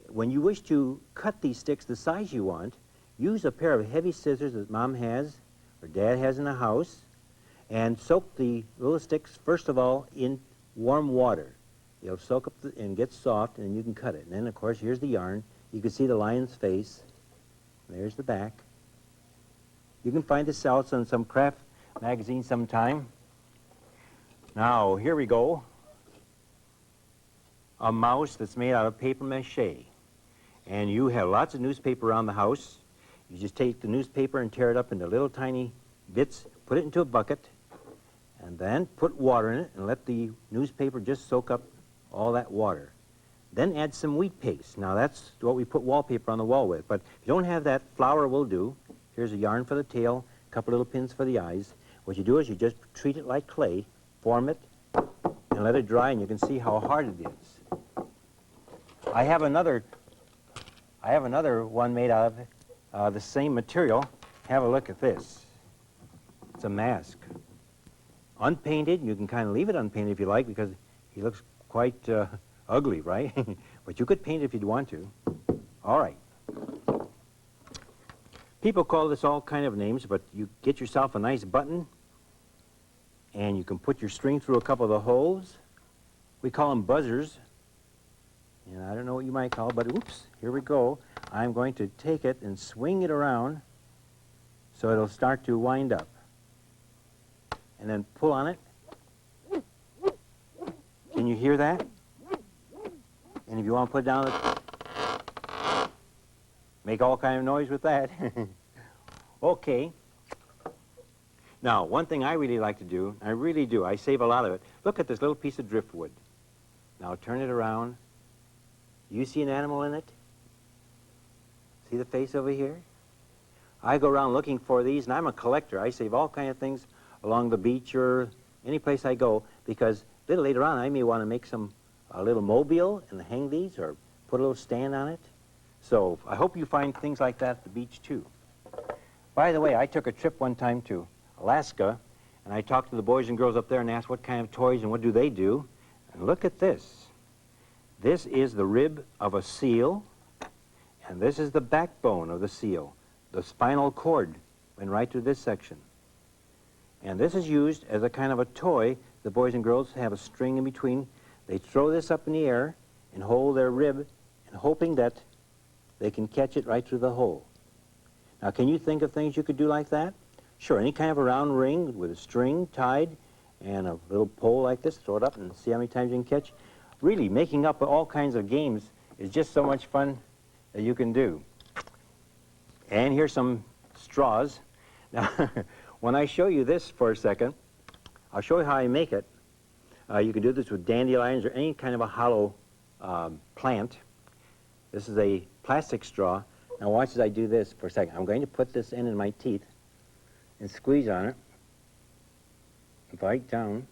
[SPEAKER 1] when you wish to cut these sticks the size you want, use a pair of heavy scissors that Mom has or Dad has in the house, and soak the little sticks, first of all, in warm water. It'll soak up and get soft, and then you can cut it. And then, of course, here's the yarn. You can see the lion's face. There's the back. You can find this out in some craft magazine sometime. Now, here we go. A mouse that's made out of paper mache. And you have lots of newspaper around the house. You just take the newspaper and tear it up into little tiny bits, put it into a bucket, and then put water in it and let the newspaper just soak up all that water. Then add some wheat paste. Now that's what we put wallpaper on the wall with, but if you don't have that, flour will do. Here's a yarn for the tail, a couple little pins for the eyes. What you do is you just treat it like clay, form it, and let it dry, and you can see how hard it is. I have another one made out of the same material. Have a look at this. It's a mask. Unpainted. You can kind of leave it unpainted if you like, because he looks quite ugly, right? But you could paint it if you'd want to. All right. People call this all kind of names, but you get yourself a nice button, and you can put your string through a couple of the holes. We call them buzzers. And I don't know what you might call it, but oops, here we go. I'm going to take it and swing it around so it'll start to wind up. And then pull on it. Can you hear that? And if you want to put it down, make all kind of noise with that. Okay. Now, one thing I really like to do, I really do, I save a lot of it. Look at this little piece of driftwood. Now turn it around. You see an animal in it? See the face over here? I go around looking for these, and I'm a collector. I save all kinds of things along the beach or any place I go, because a little later on I may want to make a little mobile and hang these or put a little stand on it. So I hope you find things like that at the beach too. By the way, I took a trip one time to Alaska, and I talked to the boys and girls up there and asked what kind of toys and what do they do. And look at this. This is the rib of a seal, and this is the backbone of the seal. The spinal cord went right through this section. And this is used as a kind of a toy. The boys and girls have a string in between. They throw this up in the air and hold their rib, and hoping that they can catch it right through the hole. Now, can you think of things you could do like that? Sure, any kind of a round ring with a string tied and a little pole like this, throw it up and see how many times you can catch. Really, making up all kinds of games is just so much fun that you can do. And here's some straws. Now, when I show you this for a second, I'll show you how I make it. You can do this with dandelions or any kind of a hollow plant. This is a plastic straw. Now watch as I do this for a second. I'm going to put this in my teeth and squeeze on it. Bite down.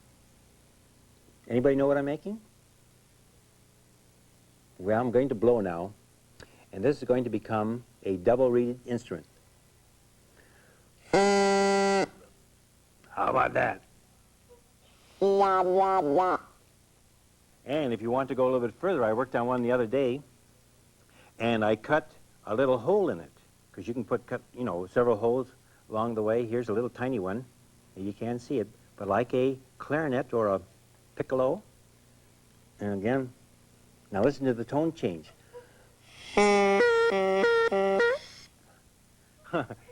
[SPEAKER 1] Anybody know what I'm making? Well, I'm going to blow now, and this is going to become a double-reeded instrument. How about that? And if you want to go a little bit further, I worked on one the other day, and I cut a little hole in it, because you can cut several holes along the way. Here's a little tiny one. You can't see it, but like a clarinet or a piccolo. And again, now listen to the tone change. You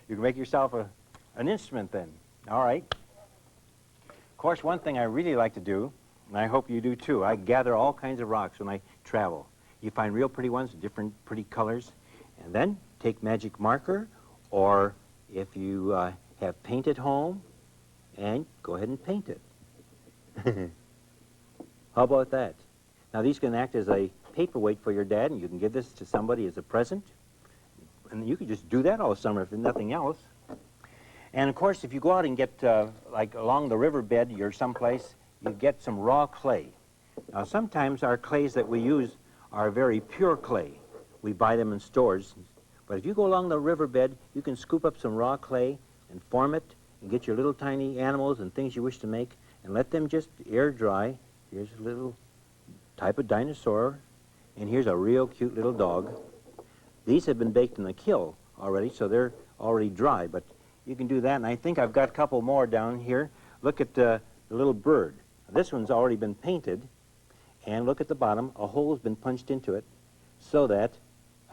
[SPEAKER 1] can make yourself an instrument then. All right. Of course, one thing I really like to do, and I hope you do too, I gather all kinds of rocks when I travel. You find real pretty ones, different pretty colors, and then take magic marker, or if you have paint at home, and go ahead and paint it. How about that? Now these can act as a paperweight for your dad, and you can give this to somebody as a present. And you can just do that all summer if there's nothing else. And of course, if you go out and get, like along the riverbed or someplace, you get some raw clay. Now, sometimes our clays that we use are very pure clay. We buy them in stores. But if you go along the riverbed, you can scoop up some raw clay and form it and get your little tiny animals and things you wish to make and let them just air dry. Here's a little type of dinosaur, and here's a real cute little dog. These have been baked in the kiln already, so they're already dry, but you can do that, and I think I've got a couple more down here. Look at the little bird. This one's already been painted, and look at the bottom. A hole has been punched into it so that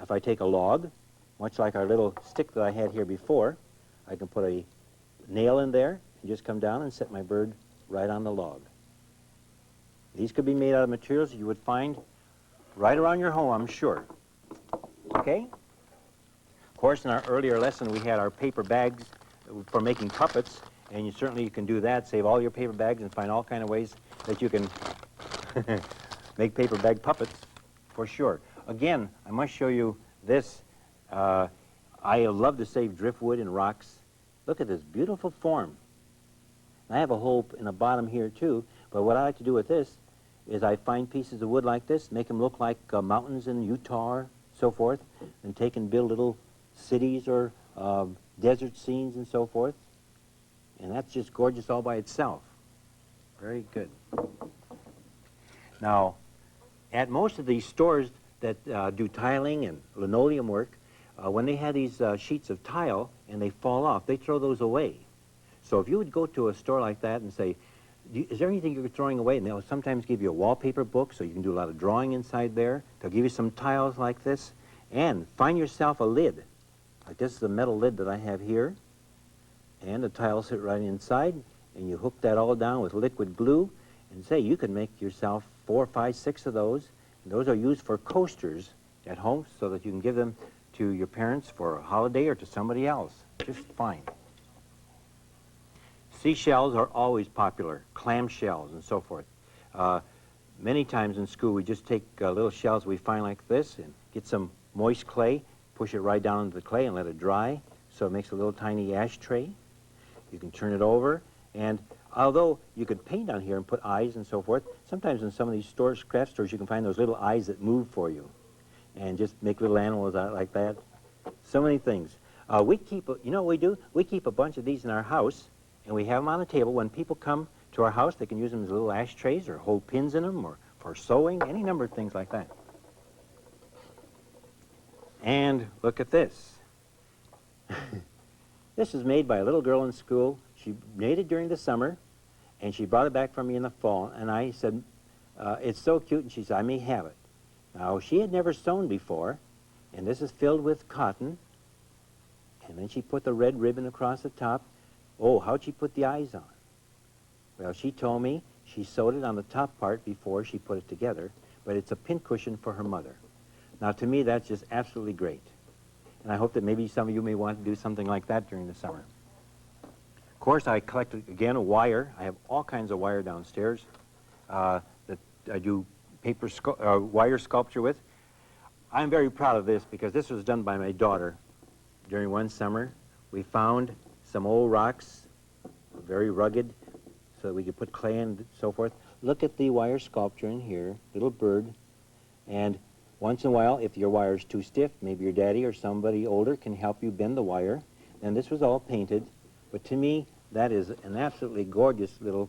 [SPEAKER 1] if I take a log, much like our little stick that I had here before, I can put a nail in there and just come down and set my bird right on the log. These could be made out of materials you would find right around your home, I'm sure. Okay? Of course, in our earlier lesson, we had our paper bags for making puppets, and you can do that, save all your paper bags and find all kind of ways that you can make paper bag puppets, for sure. Again, I must show you this. I love to save driftwood and rocks. Look at this beautiful form. I have a hole in the bottom here too, but what I like to do with this is I find pieces of wood like this, make them look like mountains in Utah or so forth, and take and build little cities or desert scenes and so forth. And that's just gorgeous all by itself. Very good. Now, at most of these stores that do tiling and linoleum work, when they have these sheets of tile and they fall off, they throw those away. So if you would go to a store like that and say, is there anything you're throwing away? And they'll sometimes give you a wallpaper book so you can do a lot of drawing inside there. They'll give you some tiles like this. And find yourself a lid. Like this is a metal lid that I have here. And the tiles sit right inside. And you hook that all down with liquid glue. And say you can make yourself 4, 5, 6 of those. And those are used for coasters at home so that you can give them to your parents for a holiday or to somebody else. Just fine. Seashells are always popular, clam shells and so forth. Many times in school we just take little shells we find like this and get some moist clay, push it right down into the clay and let it dry so it makes a little tiny ashtray. You can turn it over, and although you could paint on here and put eyes and so forth, sometimes in some of these stores, craft stores, you can find those little eyes that move for you and just make little animals out like that. So many things. We keep, you know what we do? We keep a bunch of these in our house, and we have them on a table. When people come to our house, they can use them as little ashtrays or hold pins in them or for sewing, any number of things like that. And look at this. This is made by a little girl in school. She made it during the summer, and she brought it back for me in the fall. And I said, it's so cute, and she said, I may have it. Now, she had never sewn before, and this is filled with cotton. And then she put the red ribbon across the top. Oh, how'd she put the eyes on? Well, she told me she sewed it on the top part before she put it together, but it's a pincushion for her mother. Now, to me, that's just absolutely great. And I hope that maybe some of you may want to do something like that during the summer. Of course, I collected, again, a wire. I have all kinds of wire downstairs that I do wire sculpture with. I'm very proud of this because this was done by my daughter during one summer. We found some old rocks, very rugged, so that we could put clay in and so forth. Look at the wire sculpture in here, little bird. And once in a while, if your wire is too stiff, maybe your daddy or somebody older can help you bend the wire. And this was all painted. But to me, that is an absolutely gorgeous little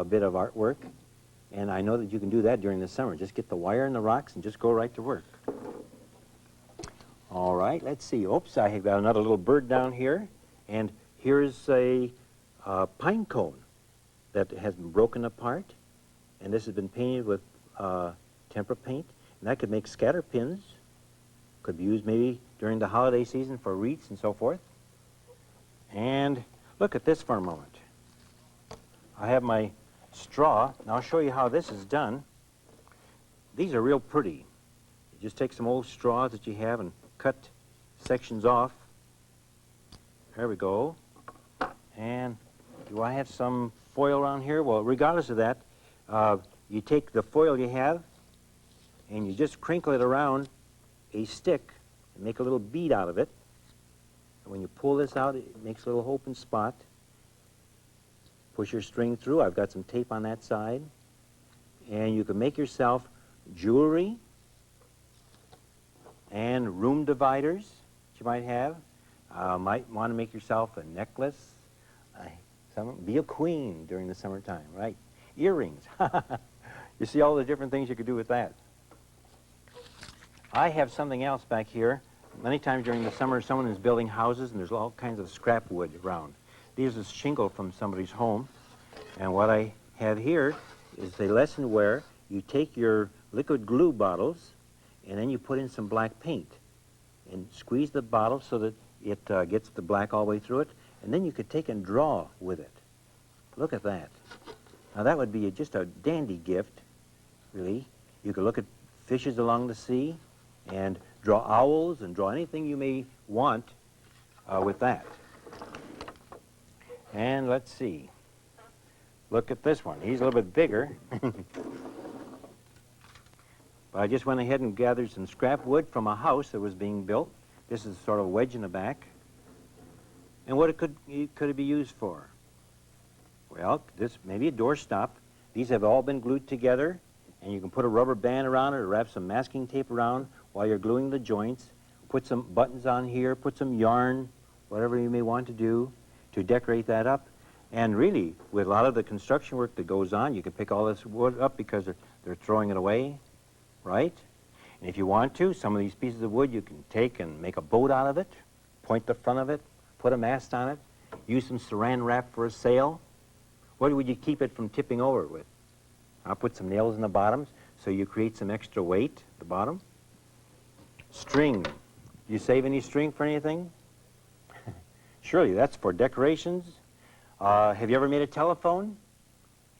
[SPEAKER 1] bit of artwork. And I know that you can do that during the summer. Just get the wire and the rocks and just go right to work. All right, let's see. Oops, I have got another little bird down here. And here's a pine cone that has been broken apart. And this has been painted with tempera paint. And that could make scatter pins. Could be used maybe during the holiday season for wreaths and so forth. And look at this for a moment. I have my straw. Now I'll show you how this is done. These are real pretty. You just take some old straws that you have and cut sections off. There we go. And do I have some foil around here? Well, regardless of that, you take the foil you have and you just crinkle it around a stick and make a little bead out of it. And when you pull this out, it makes a little open spot. Push your string through. I've got some tape on that side. and you can make yourself jewelry and room dividers that you might have. Might want to make yourself a necklace. Be a queen during the summertime, right? Earrings. You see all the different things you could do with that. I have something else back here. Many times during the summer, someone is building houses, and there's all kinds of scrap wood around. These is shingle from somebody's home. And what I have here is a lesson where you take your liquid glue bottles, and then you put in some black paint, and squeeze the bottle so that it gets the black all the way through it, and then you could take and draw with it. Look at that. Now that would be just a dandy gift, really. You could look at fishes along the sea and draw owls and draw anything you may want with that. And let's see. Look at this one. He's a little bit bigger. But I just went ahead and gathered some scrap wood from a house that was being built. This is sort of a wedge in the back. And what could it be used for? Well, this maybe a doorstop. These have all been glued together, and you can put a rubber band around it or wrap some masking tape around while you're gluing the joints. Put some buttons on here, put some yarn, whatever you may want to do to decorate that up. And really, with a lot of the construction work that goes on, you can pick all this wood up because they're throwing it away, right? And if you want to, some of these pieces of wood you can take and make a boat out of it, point the front of it, put a mast on it, use some saran wrap for a sail. What would you keep it from tipping over with? I'll put some nails in the bottoms so you create some extra weight at the bottom. String. Do you save any string for anything? Surely, that's for decorations. Have you ever made a telephone?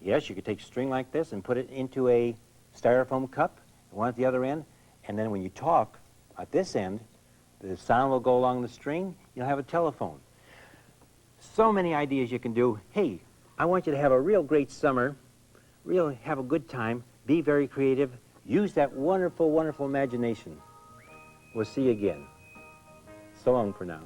[SPEAKER 1] Yes, you could take string like this and put it into a styrofoam cup, one at the other end, and then when you talk at this end, the sound will go along the string, you'll have a telephone. So many ideas you can do. Hey, I want you to have a real great summer, really have a good time, be very creative, use that wonderful, wonderful imagination. We'll see you again. So long for now.